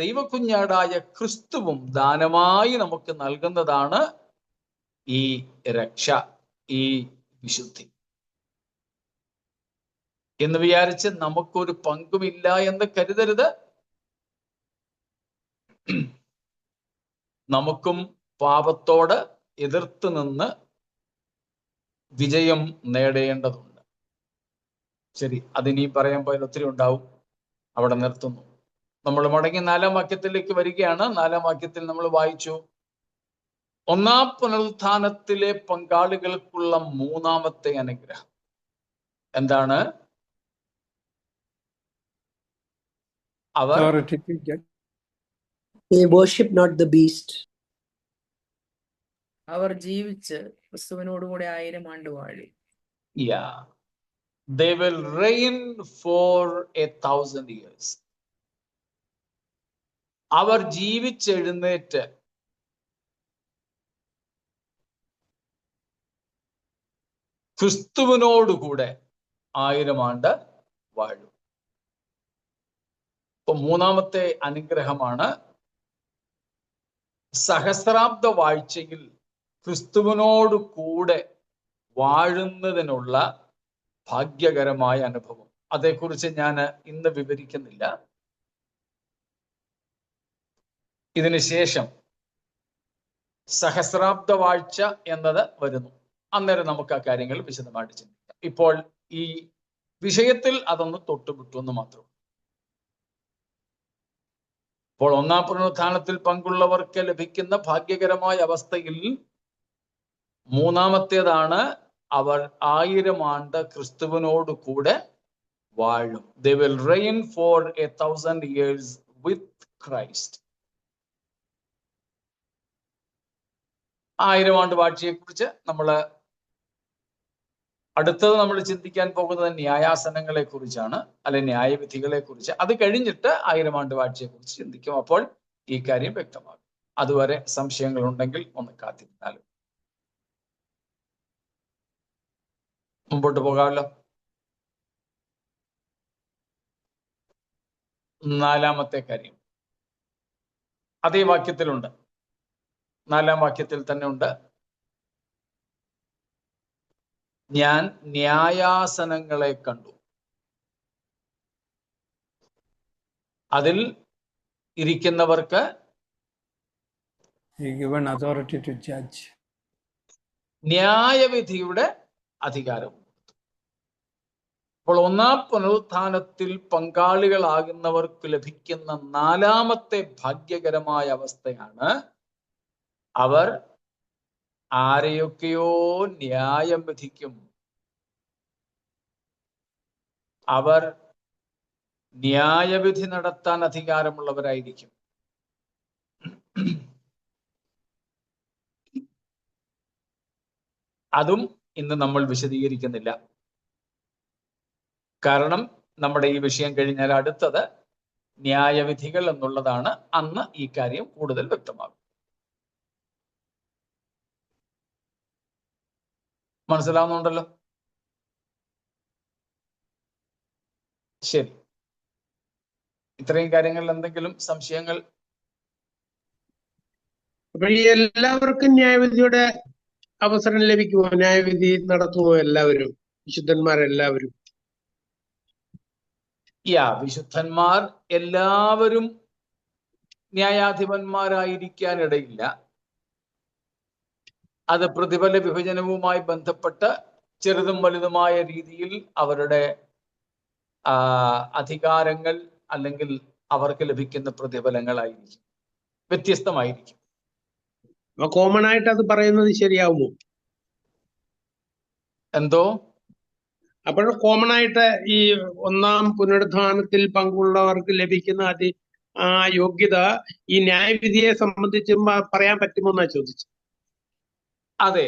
[SPEAKER 1] ദൈവകുഞ്ഞാടായ ക്രിസ്തുവും ദാനമായി നമുക്ക് നൽകുന്നതാണ് ഈ രക്ഷ, ഈ വിശുദ്ധി. എന്ന് വിചാരിച്ച് നമുക്കൊരു പങ്കുമില്ല എന്ന് കരുതരുത്. നമുക്കും പാപത്തോട് എതിർത്ത് നിന്ന് വിജയം നേടേണ്ടതുണ്ട്. ശരി, അതിനീ പറയാൻ പോയാൽ ഒത്തിരി ഉണ്ടാവും, അവിടെ നിർത്തുന്നു. നമ്മൾ മടങ്ങി 4-ാം വാക്യത്തിലേക്ക് വരികയാണ്. 4-ാം വാക്യത്തിൽ നമ്മൾ വായിച്ചു, 1-ാം പുനരുത്ഥാനത്തിലെ പങ്കാളികൾക്കുള്ള 3-ാമത്തെ അനുഗ്രഹം എന്താണ്? അവർ
[SPEAKER 6] They worship not the beast.
[SPEAKER 4] അവർ ജീവിച്ച് ക്രിസ്തുവിനോടുകൂടെ 1000 ആണ്ട് വാഴും.
[SPEAKER 1] Yeah, they will reign for 1000 years. അവർ ജീവിച്ചെഴുന്നേറ്റ് ക്രിസ്തുവിനോടുകൂടെ 1000 ആണ്ട് വാഴും. ഇപ്പൊ 3-ാമത്തെ അനുഗ്രഹമാണ് സഹസ്രാബ്ദ വാഴ്ചയിൽ ക്രിസ്തുവിനോട് കൂടെ വാഴുന്നതിനുള്ള ഭാഗ്യകരമായ അനുഭവം. അതേക്കുറിച്ച് ഞാൻ ഇന്ന് വിവരിക്കുന്നില്ല. ഇതിനു ശേഷം സഹസ്രാബ്ദ വാഴ്ച എന്നത് വരുന്നു. അന്നേരം നമുക്ക് ആ കാര്യങ്ങൾ വിശദമായിട്ട് ചിന്തിക്കാം. ഇപ്പോൾ ഈ വിഷയത്തിൽ അതൊന്ന് തൊട്ടുവിട്ടു എന്ന് മാത്രം. അപ്പോൾ 1-ാം പുനരുത്ഥാനത്തിൽ പങ്കുള്ളവർക്ക് ലഭിക്കുന്ന ഭാഗ്യകരമായ അവസ്ഥയിൽ 3-ാമത്തേതാണ്, അവർ 1000 ആണ്ട് ക്രിസ്തുവിനോട് കൂടെ വാഴും. They will reign for 1000 years with Christ. 1000 ആണ്ട് വാഴ്ചയെ കുറിച്ച് അടുത്തത് നമ്മൾ ചിന്തിക്കാൻ പോകുന്നത് ന്യായാസനങ്ങളെ കുറിച്ചാണ്, അല്ലെ ന്യായവിധികളെ കുറിച്ച്. അത് കഴിഞ്ഞിട്ട് 1000 ആണ്ട് വാഴ്ചയെ കുറിച്ച് ചിന്തിക്കും. അപ്പോൾ ഈ കാര്യം വ്യക്തമാകും. അതുവരെ സംശയങ്ങൾ ഉണ്ടെങ്കിൽ ഒന്ന് കാത്തിരുന്നാലും. മുമ്പോട്ട് പോകാമല്ലോ. 4-ാമത്തെ കാര്യം അതേ വാക്യത്തിലുണ്ട്. 4-ാം വാക്യത്തിൽ തന്നെ ഉണ്ട്, ഞാൻ ന്യായാസനങ്ങളെ കണ്ടു, അതിൽ ഇരിക്കുന്നവർക്ക്
[SPEAKER 5] given authority to judge.
[SPEAKER 1] ന്യായവിധിയുടെ അധികാരം. അപ്പോൾ ഒന്നാം പുനരുത്ഥാനത്തിൽ പങ്കാളികളാകുന്നവർക്ക് ലഭിക്കുന്ന നാലാമത്തെ ഭാഗ്യകരമായ അവസ്ഥയാണ് അവർ ആരെയൊക്കെയോ ന്യായം വിധിക്കും. അവർ ന്യായവിധി നടത്താൻ അധികാരമുള്ളവരായിരിക്കും. അതും ഇന്ന് നമ്മൾ വിശദീകരിക്കുന്നില്ല. കാരണം നമ്മുടെ ഈ വിഷയം കഴിഞ്ഞാൽ അടുത്തത് ന്യായവിധികൾ എന്നുള്ളതാണ്. അന്ന് ഈ കാര്യം കൂടുതൽ വ്യക്തമാകും. മനസ്സിലാവുന്നുണ്ടല്ലോ? ശരി, ഇത്രയും കാര്യങ്ങളിൽ എന്തെങ്കിലും സംശയങ്ങൾ?
[SPEAKER 7] അപ്പൊ ഈ എല്ലാവർക്കും ന്യായവിധിയുടെ അവസരം ലഭിക്കുമോ? ന്യായവിധി നടത്തുമോ എല്ലാവരും, വിശുദ്ധന്മാരെല്ലാവരും?
[SPEAKER 1] വിശുദ്ധന്മാർ എല്ലാവരും ന്യായാധിപന്മാരായിരിക്കാനിടയില്ല. അത് പ്രതിഫല വിഭജനവുമായി ബന്ധപ്പെട്ട് ചെറുതും വലുതുമായ രീതിയിൽ അവരുടെ അധികാരങ്ങൾ അല്ലെങ്കിൽ അവർക്ക് ലഭിക്കുന്ന പ്രതിഫലങ്ങളായിരിക്കും, വ്യത്യസ്തമായിരിക്കും.
[SPEAKER 7] കോമൺ ആയിട്ട് അത് പറയുന്നത് ശരിയാവുമോ?
[SPEAKER 1] എന്തോ?
[SPEAKER 7] അപ്പോൾ കോമൺ ആയിട്ട് ഈ ഒന്നാം പുനരുത്ഥാനത്തിൽ പങ്കുള്ളവർക്ക് ലഭിക്കുന്ന ആ യോഗ്യത ഈ ന്യായവിധിയെ സംബന്ധിച്ച് പറയാൻ പറ്റുമോ എന്നാ ചോദിച്ചു.
[SPEAKER 1] അതെ,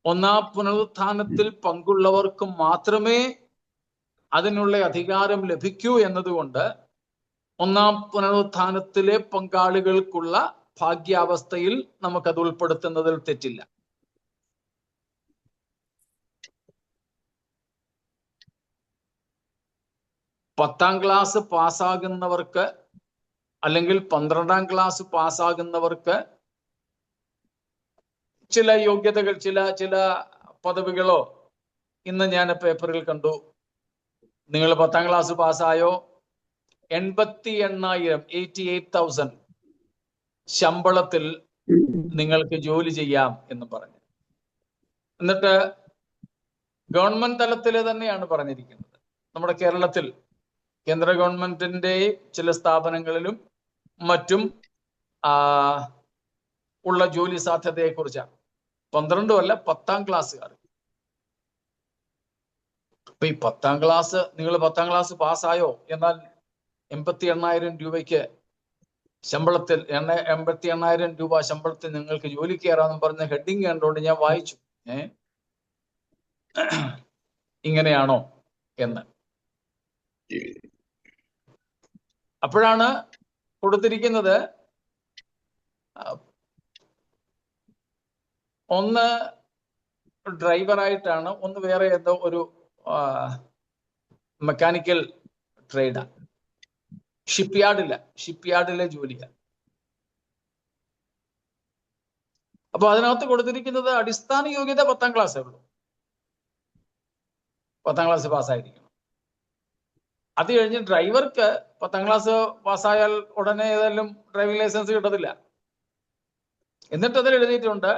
[SPEAKER 1] ഒന്നാം പുനരുത്ഥാനത്തിൽ പങ്കുള്ളവർക്ക് മാത്രമേ അതിനുള്ള അധികാരം ലഭിക്കൂ എന്നതുകൊണ്ട് ഒന്നാം പുനരുത്ഥാനത്തിലെ പങ്കാളികൾക്കുള്ള ഭാഗ്യാവസ്ഥയിൽ നമുക്കത് ഉൾപ്പെടുത്തുന്നതിൽ തെറ്റില്ല. പത്താം ക്ലാസ് പാസ്സാകുന്നവർക്ക് അല്ലെങ്കിൽ 12ാം ക്ലാസ് പാസ്സാകുന്നവർക്ക് ചില യോഗ്യതകൾ, ചില പദവികളോ ഇന്ന് ഞാൻ പേപ്പറിൽ കണ്ടു. നിങ്ങൾ 10ാം ക്ലാസ് പാസ്സായോ, 88,000 ശമ്പളത്തിൽ നിങ്ങൾക്ക് ജോലി ചെയ്യാം എന്ന് പറഞ്ഞു. എന്നിട്ട് ഗവൺമെന്റ് തലത്തിലെ തന്നെയാണ് പറഞ്ഞിരിക്കുന്നത്. നമ്മുടെ കേരളത്തിൽ കേന്ദ്ര ഗവൺമെന്റിന്റെ ചില സ്ഥാപനങ്ങളിലും മറ്റും ഉള്ള ജോലി സാധ്യതയെ കുറിച്ചാണ്. 12 അല്ല, 10ാം ക്ലാസ്സുകാർ. അപ്പൊ ഈ 10ാം ക്ലാസ്, നിങ്ങൾ 10ാം ക്ലാസ് പാസ്സായോ, എന്നാൽ 88,000 രൂപയ്ക്ക് ശമ്പളത്തിൽ 88,000 രൂപ ശമ്പളത്തിൽ നിങ്ങൾക്ക് ജോലി കയറാമെന്ന് പറഞ്ഞ ഹെഡിങ് കണ്ടുകൊണ്ട് ഞാൻ വായിച്ചു. ഇങ്ങനെയാണോ എന്ന്. അപ്പോഴാണ് കൊടുത്തിരിക്കുന്നത്, ഒന്ന് ഡ്രൈവറായിട്ടാണ്, ഒന്ന് വേറെ ഏതോ ഒരു മെക്കാനിക്കൽ ട്രേഡാണ്, ഷിപ്പ്യാർഡിലെ ജോലിയാണ്. അപ്പൊ അതിനകത്ത് കൊടുത്തിരിക്കുന്നത് അടിസ്ഥാന യോഗ്യത 10ാം ക്ലാസ്സേ ഉള്ളൂ. 10ാം ക്ലാസ് പാസ്സായിരിക്കണം. അത് കഴിഞ്ഞ് ഡ്രൈവർക്ക് 10ാം ക്ലാസ് പാസ്സായാൽ ഉടനെ ഏതായാലും ഡ്രൈവിംഗ് ലൈസൻസ് കിട്ടത്തില്ല. എന്നിട്ട് അതിൽ എഴുതിയിട്ടുണ്ട്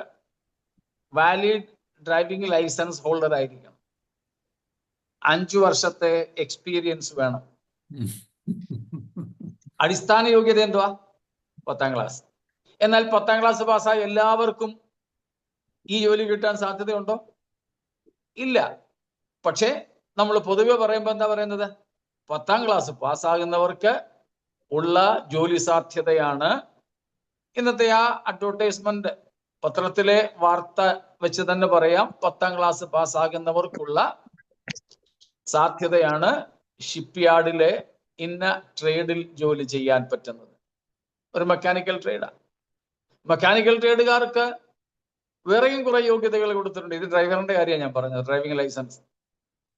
[SPEAKER 1] വാലിഡ് ഡ്രൈവിംഗ് ലൈസൻസ് ഹോൾഡർ ആയിരിക്കണം, 5 വർഷത്തെ എക്സ്പീരിയൻസ് വേണം. അടിസ്ഥാന യോഗ്യത എന്തുവാ? 10ാം ക്ലാസ്. എന്നാൽ 10ാം ക്ലാസ് പാസ്സായ എല്ലാവർക്കും ഈ ജോലി കിട്ടാൻ സാധ്യതയുണ്ടോ? ഇല്ല. പക്ഷേ നമ്മൾ പൊതുവെ പറയുമ്പോൾ എന്താ പറയുന്നത്? 10ാം ക്ലാസ് പാസ്സാകുന്നവർക്ക് ഉള്ള ജോലി സാധ്യതയാണ്. ഇന്നത്തെ ആ അഡ്വർടൈസ്മെന്റ് പത്രത്തിലെ വാർത്ത വെച്ച് തന്നെ പറയാം, 10ാം ക്ലാസ് പാസ്സാകുന്നവർക്കുള്ള സാധ്യതയാണ് ഷിപ്പ്യാർഡിലെ ഇന്ന ട്രേഡിൽ ജോലി ചെയ്യാൻ പറ്റുന്നത്. ഒരു മെക്കാനിക്കൽ ട്രേഡാണ്. മെക്കാനിക്കൽ ട്രേഡുകാർക്ക് വേറെയും കുറെ യോഗ്യതകൾ കൊടുത്തിട്ടുണ്ട്. ഇത് ഡ്രൈവറിന്റെ കാര്യമാണ് ഞാൻ പറഞ്ഞത്, ഡ്രൈവിംഗ് ലൈസൻസ്.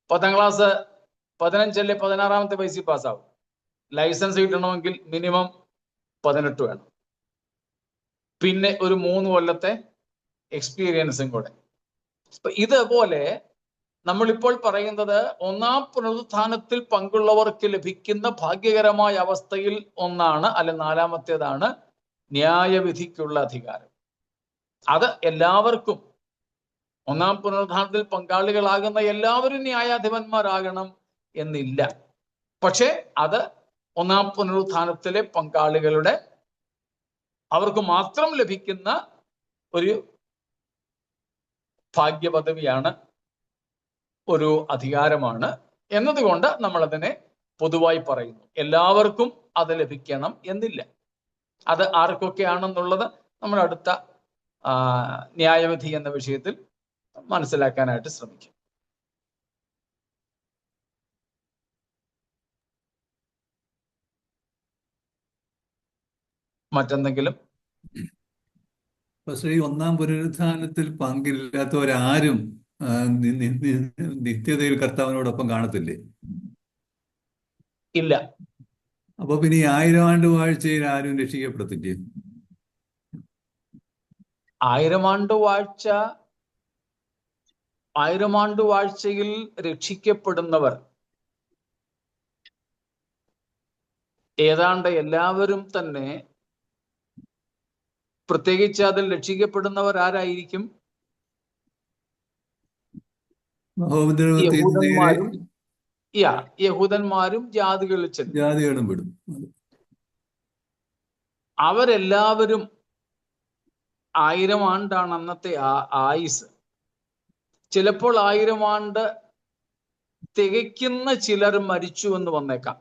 [SPEAKER 1] 10ാം ക്ലാസ് 15 അല്ലെ 16ാമത്തെ വയസ്സിൽ പാസ്സാവും. ലൈസൻസ് കിട്ടണമെങ്കിൽ മിനിമം 18 വേണം. പിന്നെ ഒരു 3 കൊല്ലത്തെ എക്സ്പീരിയൻസും കൂടെ. ഇതുപോലെ നമ്മളിപ്പോൾ പറയുന്നത് ഒന്നാം പുനരുത്ഥാനത്തിൽ പങ്കുള്ളവർക്ക് ലഭിക്കുന്ന ഭാഗ്യകരമായ അവസ്ഥയിൽ ഒന്നാണ്, അല്ലെ 4ാമത്തേതാണ് ന്യായവിധിക്കുള്ള അധികാരം. അത് എല്ലാവർക്കും ഒന്നാം പുനരുദ്ധാനത്തിൽ പങ്കാളികളാകുന്ന എല്ലാവരും ന്യായാധിപന്മാരാകണം എന്നില്ല. പക്ഷെ അത് ഒന്നാം പുനരുദ്ധാനത്തിലെ പങ്കാളികളുടെ അവർക്ക് മാത്രം ലഭിക്കുന്ന ഒരു ഭാഗ്യപദവിയാണ്, ഒരു അധികാരമാണ് എന്നതുകൊണ്ട് നമ്മൾ അതിനെ പൊതുവായി പറയുന്നു. എല്ലാവർക്കും അത് ലഭിക്കണം എന്നില്ല. അത് ആർക്കൊക്കെയാണെന്നുള്ളത് നമ്മൾ അടുത്ത ന്യായവിധി എന്ന വിഷയത്തിൽ മനസ്സിലാക്കാനായിട്ട് ശ്രമിക്കും. മറ്റെന്തെങ്കിലും?
[SPEAKER 8] പക്ഷേ ഈ ഒന്നാം പുനരുത്ഥാനത്തിൽ പങ്കില്ലാത്തവരാരും നിത്യതയിൽ കർത്താവിനോടൊപ്പം കാണത്തില്ലേ?
[SPEAKER 1] ഇല്ല.
[SPEAKER 8] അപ്പൊ പിന്നെ ഈ 1000 ആണ്ട് വാഴ്ചയിൽ ആരും രക്ഷിക്കപ്പെടത്തില്ലേ?
[SPEAKER 1] 1000 ആണ്ട് വാഴ്ചയിൽ രക്ഷിക്കപ്പെടുന്നവർ ഏതാണ്ട് എല്ലാവരും തന്നെ. പ്രത്യേകിച്ച് അതിൽ രക്ഷിക്കപ്പെടുന്നവർ ആരായിരിക്കും? യഹൂദന്മാരും ജാതികളും
[SPEAKER 8] വിടും.
[SPEAKER 1] അവരെല്ലാവരും 1000 ആണ്ടാണ് അന്നത്തെ ആയുസ്. ചിലപ്പോൾ 1000 ആണ്ട് തികയ്ക്കുന്ന ചിലർ മരിച്ചു എന്ന് വന്നേക്കാം.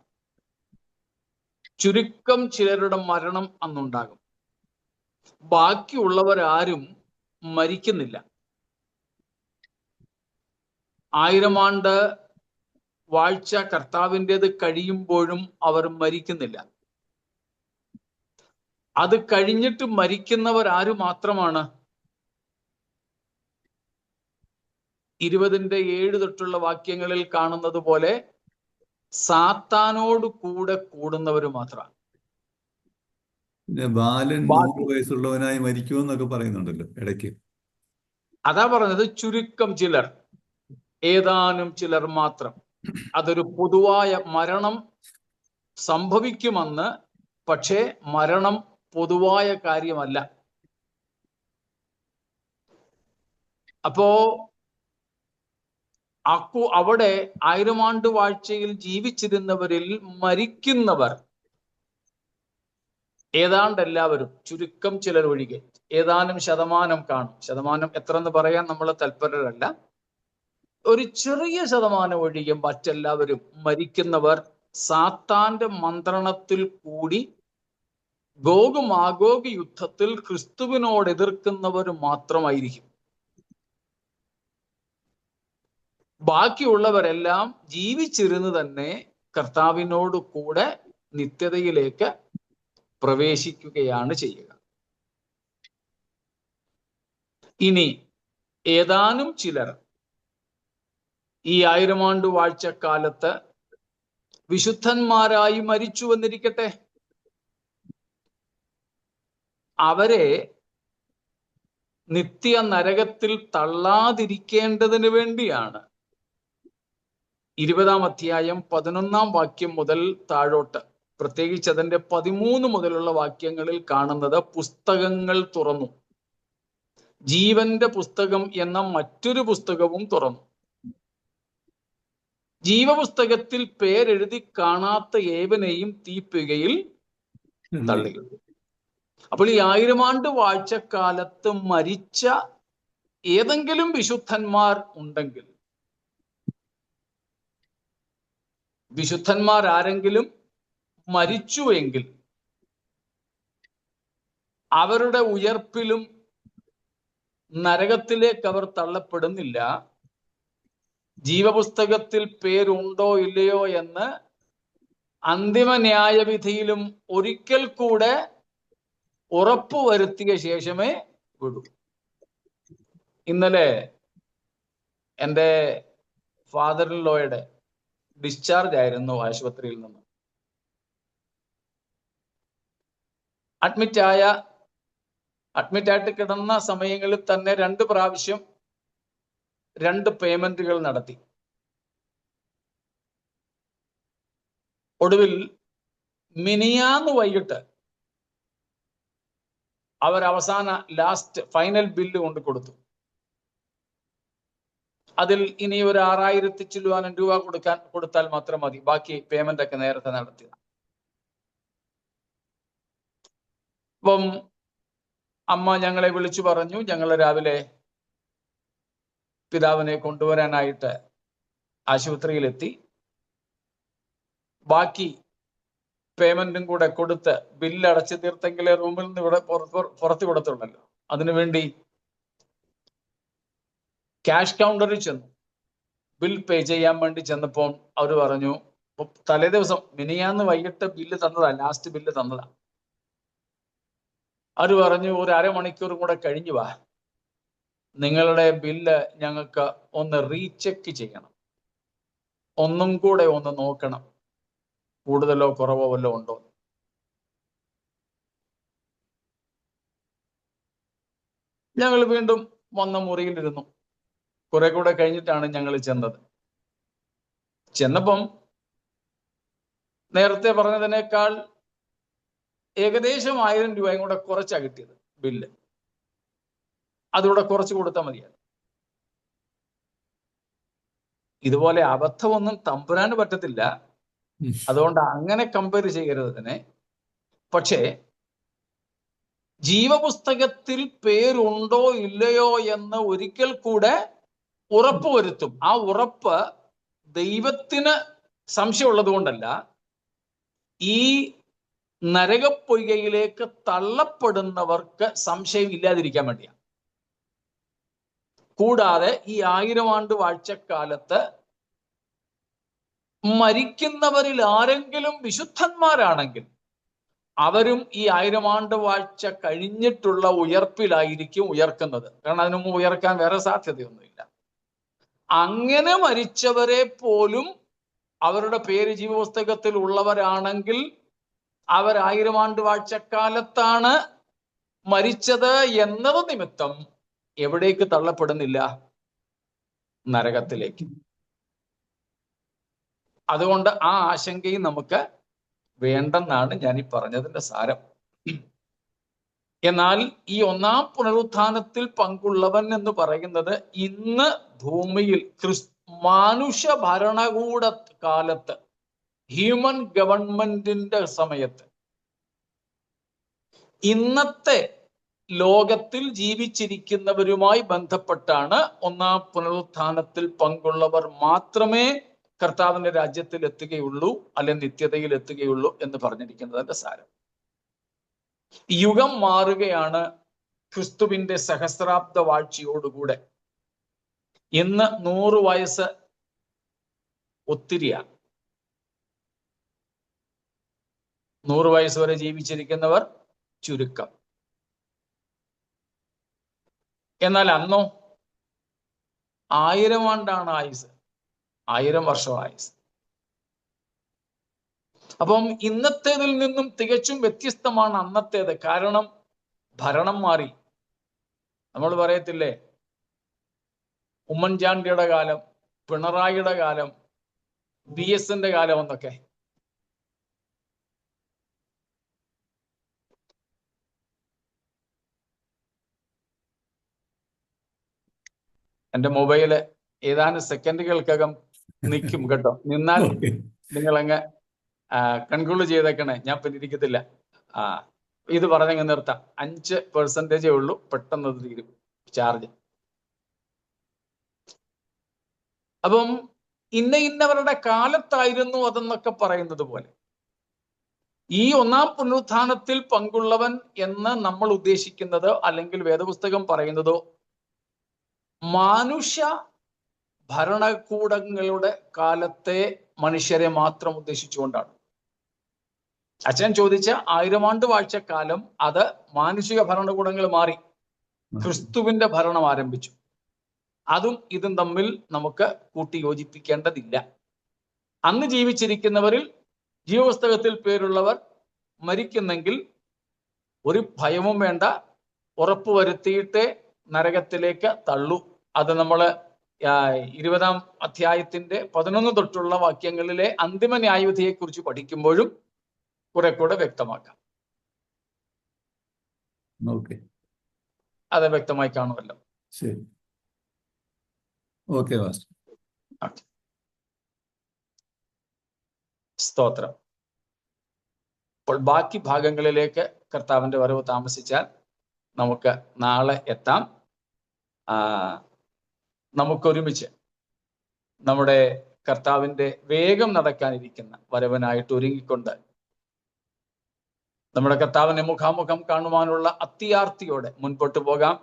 [SPEAKER 1] ചുരുക്കം ചിലരുടെ മരണം അന്നുണ്ടാകും. ബാക്കിയുള്ളവരാരും മരിക്കുന്നില്ല. 1000 ആണ്ട് വാഴ്ച കർത്താവിൻ്റെത് കഴിയുമ്പോഴും അവർ മരിക്കുന്നില്ല. അത് കഴിഞ്ഞിട്ട് മരിക്കുന്നവർ ആര് മാത്രമാണ്? 20:7 തൊട്ടുള്ള വാക്യങ്ങളിൽ കാണുന്നത് പോലെ സാത്താനോട് കൂടെ കൂടുന്നവർ മാത്രമാണ്.
[SPEAKER 8] പിന്നെ ബാലൻ 100 വയസ്സുള്ളവനായി മരിക്കുമെന്നൊക്കെ പറയുന്നുണ്ടല്ലോ ഇടയ്ക്ക്.
[SPEAKER 1] അതാ പറഞ്ഞത്, ചുരുക്കം ചിലർ, ഏതാനും ചിലർ മാത്രം. അതൊരു പൊതുവായ മരണം സംഭവിക്കുമെന്ന്, പക്ഷേ മരണം പൊതുവായ കാര്യമല്ല. അപ്പോ അവിടെ 1000 ആണ്ട് വാഴ്ചയിൽ ജീവിച്ചിരുന്നവരിൽ മരിക്കുന്നവർ ഏതാണ്ട് എല്ലാവരും, ചുരുക്കം ചിലർ ഒഴികെ ഏതാനും ശതമാനം കാണും. ശതമാനം എത്ര എന്ന് പറയാൻ നമ്മൾ തൽപരരല്ല. ഒരു ചെറിയ ശതമാനം ഒഴികെ മറ്റെല്ലാവരും മരിക്കുന്നവർ സാത്താന്റെ മന്ത്രണത്തിൽ കൂടി ഗോഗ് മാഗോഗ് യുദ്ധത്തിൽ ക്രിസ്തുവിനോട് എതിർക്കുന്നവർ മാത്രമായിരിക്കും. ബാക്കിയുള്ളവരെല്ലാം ജീവിച്ചിരുന്ന് തന്നെ കർത്താവിനോട് കൂടെ നിത്യതയിലേക്ക് പ്രവേശിക്കുകയാണ് ചെയ്യുക. ഇനി ഏതാനും ചിലർ ഈ 1000 ആണ്ട് വാഴ്ചക്കാലത്ത് വിശുദ്ധന്മാരായി മരിച്ചു വന്നിരിക്കട്ടെ. അവരെ നിത്യ നരകത്തിൽ തള്ളാതിരിക്കേണ്ടതിന് വേണ്ടിയാണ് 20-ാം അധ്യായം 11-ാം വാക്യം മുതൽ താഴോട്ട്, പ്രത്യേകിച്ച് അതിന്റെ 13 മുതലുള്ള വാക്യങ്ങളിൽ കാണുന്നത്, പുസ്തകങ്ങൾ തുറന്നു. ജീവന്റെ പുസ്തകം എന്ന മറ്റൊരു പുസ്തകവും തുറന്നു. ജീവപുസ്തകത്തിൽ പേരെഴുതി കാണാത്ത ഏവനെയും തീപ്പുകയിൽ തള്ളിയിട്ടു. അപ്പോൾ ഈ 1000 ആണ്ട് വാഴ്ചക്കാലത്ത് മരിച്ച ഏതെങ്കിലും വിശുദ്ധന്മാർ ഉണ്ടെങ്കിൽ, വിശുദ്ധന്മാർ ആരെങ്കിലും മരിച്ചുവെങ്കിൽ അവരുടെ ഉയർപ്പിലും നരകത്തിലേക്ക് അവർ തള്ളപ്പെടുന്നില്ല. ജീവപുസ്തകത്തിൽ പേരുണ്ടോ ഇല്ലയോ എന്ന് അന്തിമ ന്യായവിധിയിലും ഒരിക്കൽ കൂടെ ഉറപ്പുവരുത്തിയ ശേഷമേ വിടൂ. ഇന്നലെ എൻ്റെ ഫാദർ ഇൻ ലോയുടെ ഡിസ്ചാർജ് ആയിരുന്നു ആശുപത്രിയിൽ നിന്ന്. അഡ്മിറ്റായിട്ട് കിടന്ന സമയങ്ങളിൽ തന്നെ 2 പ്രാവശ്യം 2 പേയ്മെന്റുകൾ നടത്തി. ഒടുവിൽ മിനിയാന്ന് വൈകിട്ട് അവർ അവസാന ഫൈനൽ ബില്ല് കൊണ്ട് കൊടുത്തു. അതിൽ ഇനി ഒരു 6000 ചില്ലുവാനും രൂപ കൊടുത്താൽ മാത്രം മതി. ബാക്കി പേയ്മെന്റ് ഒക്കെ നേരത്തെ നടത്തുക. അപ്പം അമ്മ ഞങ്ങളെ വിളിച്ചു പറഞ്ഞു. ഞങ്ങൾ രാവിലെ പിതാവിനെ കൊണ്ടുവരാനായിട്ട് ആശുപത്രിയിലെത്തി. ബാക്കി പേയ്മെന്റും കൂടെ കൊടുത്ത് ബില്ല് അടച്ചു തീർത്തെങ്കിലേ റൂമിൽ നിന്ന് ഇവിടെ പുറത്തു കൊടുത്തുള്ളല്ലോ. അതിനുവേണ്ടി ക്യാഷ് കൗണ്ടറിൽ ചെന്നു. ബിൽ പേ ചെയ്യാൻ വേണ്ടി ചെന്നപ്പോൾ അവർ പറഞ്ഞു, തലേ ദിവസം മിനിയാന്ന് വൈകിട്ട് ബില്ല് തന്നതാ, ലാസ്റ്റ് ബില്ല് തന്നതാ. അവർ പറഞ്ഞു, ഒരു അരമണിക്കൂർ കൂടെ കഴിഞ്ഞു വാ, നിങ്ങളുടെ ബില്ല് ഞങ്ങൾക്ക് ഒന്ന് റീചെക്ക് ചെയ്യണം, ഒന്നും കൂടെ ഒന്ന് നോക്കണം, കൂടുതലോ കുറവോ വല്ലോ ഉണ്ടോ. ഞങ്ങൾ വീണ്ടും വന്ന മുറിയിലിരുന്നു. കുറെ കൂടെ കഴിഞ്ഞിട്ടാണ് ഞങ്ങൾ ചെന്നത്. ചെന്നപ്പം നേരത്തെ പറഞ്ഞതിനേക്കാൾ ഏകദേശം 1000 രൂപയും കൂടെ കുറച്ചാ കിട്ടിയത് ബില്ല്. അതുകൂടെ കുറച്ച് കൊടുത്താൽ മതിയാണ്. ഇതുപോലെ അബദ്ധമൊന്നും തമ്പുരാന് പറ്റത്തില്ല. അതുകൊണ്ട് അങ്ങനെ കമ്പയർ ചെയ്യരുത് ഇതിനെ. പക്ഷേ ജീവപുസ്തകത്തിൽ പേരുണ്ടോ ഇല്ലയോ എന്ന് ഒരിക്കൽ കൂടെ ഉറപ്പുവരുത്തും. ആ ഉറപ്പ് ദൈവത്തിന് സംശയമുള്ളത് കൊണ്ടല്ല, ഈ നരകപ്പൊയ്കയിലേക്ക് തള്ളപ്പെടുന്നവർക്ക് സംശയം ഇല്ലാതിരിക്കാൻ വേണ്ടിയാണ്. കൂടാതെ ഈ 1000 ആണ്ട് വാഴ്ചക്കാലത്ത് മരിക്കുന്നവരിൽ ആരെങ്കിലും വിശുദ്ധന്മാരാണെങ്കിൽ അവരും ഈ 1000 ആണ്ട് വാഴ്ച കഴിഞ്ഞിട്ടുള്ള ഉയർപ്പിലായിരിക്കും ഉയർക്കുന്നത്. കാരണം അതിനു മുമ്പ് ഉയർക്കാൻ വേറെ സാധ്യതയൊന്നുമില്ല. അങ്ങനെ മരിച്ചവരെ പോലും അവരുടെ പേര് ജീവപുസ്തകത്തിൽ ഉള്ളവരാണെങ്കിൽ അവർ 1000 ആണ്ട് വാഴ്ചക്കാലത്താണ് മരിച്ചത് എന്നത് നിമിത്തം എവിടേക്ക് തള്ളപ്പെടുന്നില്ല? നരകത്തിലേക്ക്. അതുകൊണ്ട് ആ ആശങ്കയും നമുക്ക് വേണ്ടെന്നാണ് ഞാൻ ഈ പറഞ്ഞതിന്റെ സാരം. എന്നാൽ ഈ ഒന്നാം പുനരുത്ഥാനത്തിൽ പങ്കുള്ളവൻ എന്ന് പറയുന്നത് ഇന്ന് ഭൂമിയിൽ മാനുഷ ഭരണകൂട കാലത്ത്, ഹ്യൂമൻ ഗവൺമെന്റിന്റെ സമയത്ത്, ഇന്നത്തെ ലോകത്തിൽ ജീവിച്ചിരിക്കുന്നവരുമായി ബന്ധപ്പെട്ടാണ് ഒന്നാം പുനരുത്ഥാനത്തിൽ പങ്കുള്ളവർ മാത്രമേ കർത്താവിന്റെ രാജ്യത്തിൽ എത്തുകയുള്ളൂ, അല്ലെങ്കിൽ നിത്യതയിൽ എത്തുകയുള്ളൂ എന്ന് പറഞ്ഞിരിക്കുന്നതിന്റെ സാരം. യുഗം മാറുകയാണ് ക്രിസ്തുവിന്റെ സഹസ്രാബ്ദ വാഴ്ചയോടുകൂടെ. ഇന്ന് 100 വയസ്സ് ഒത്തിരിയാണ്. 100 വയസ്സ് വരെ ജീവിച്ചിരിക്കുന്നവർ ചുരുക്കം. എന്നാൽ അന്നോ 1000 ആണ്ടാണ് ആയുസ്, 1000 വർഷം ആയുസ്. അപ്പം ഇന്നത്തേതിൽ നിന്നും തികച്ചും വ്യത്യസ്തമാണ് അന്നത്തേത്. കാരണം ഭരണം മാറി. നമ്മൾ പറയത്തില്ലേ, ഉമ്മൻചാണ്ടിയുടെ കാലം, പിണറായിയുടെ കാലം, VS-ന്റെ കാലം എന്നൊക്കെ. എന്റെ മൊബൈല് ഏതാനും സെക്കൻഡുകൾക്കകം നിൽക്കും കേട്ടോ. നിന്നാൽ നിങ്ങളങ്ങ് കൺക്ലൂഡ് ചെയ്തേക്കണേ, ഞാൻ പിന്നെ ഇരിക്കത്തില്ല. ഇത് പറഞ്ഞങ്ങ് നിർത്താം. 5% ഉള്ളൂ, പെട്ടെന്ന് അത് തീരും ചാർജ്. അപ്പം ഇന്നവരുടെ കാലത്തായിരുന്നു അതെന്നൊക്കെ പറയുന്നത് പോലെ ഈ ഒന്നാം പുനരുത്ഥാനത്തിൽ പങ്കുള്ളവൻ എന്ന് നമ്മൾ ഉദ്ദേശിക്കുന്നത്, അല്ലെങ്കിൽ വേദപുസ്തകം പറയുന്നതോ, മാനുഷ്യ ഭരണകൂടങ്ങളുടെ കാലത്തെ മനുഷ്യരെ മാത്രം ഉദ്ദേശിച്ചുകൊണ്ടാണ്. അച്ഛൻ ചോദിച്ച 1000 ആണ്ട് വാഴ്ചക്കാലം, അത് മാനുഷിക ഭരണകൂടങ്ങൾ മാറി, ക്രിസ്തുവിന്റെ ഭരണം ആരംഭിച്ചു. അതും ഇതും തമ്മിൽ നമുക്ക് കൂട്ടി യോജിപ്പിക്കേണ്ടതില്ല. അന്ന് ജീവിച്ചിരിക്കുന്നവരിൽ ജീവപുസ്തകത്തിൽ പേരുള്ളവർ മരിക്കുന്നെങ്കിൽ ഒരു ഭയവും വേണ്ട, ഉറപ്പുവരുത്തിയിട്ടേ നരകത്തിലേക്ക് തള്ളൂ. അത് നമ്മൾ 20-ാം അധ്യായത്തിന്റെ 11 തൊട്ടുള്ള വാക്യങ്ങളിലെ അന്തിമ ന്യായവിധിയെ കുറിച്ച് പഠിക്കുമ്പോഴും കുറെ കൂടെ വ്യക്തമാക്കാം. അത് വ്യക്തമായി കാണുമല്ലോ.
[SPEAKER 8] ശരി. Okay pastor.
[SPEAKER 1] ഓക്കെ. സ്തോത്രം. അപ്പോൾ ബാക്കി ഭാഗങ്ങളിലേക്ക് കർത്താവിന്റെ വരവ് താമസിച്ചാൽ നമുക്ക് നാളെ എത്താം. നമുക്കൊരുമിച്ച് നമ്മുടെ കർത്താവിന്റെ വേഗം നടക്കാനിരിക്കുന്ന വരവനായിട്ട് ഒരുങ്ങിക്കൊണ്ട് നമ്മുടെ കർത്താവിനെ മുഖാമുഖം കാണുവാനുള്ള അത്യാർത്തിയോടെ മുൻപോട്ട് പോകാം.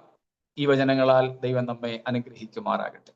[SPEAKER 1] ഈ വചനങ്ങളാൽ ദൈവം നമ്മെ അനുഗ്രഹിക്കുമാറാകട്ടെ.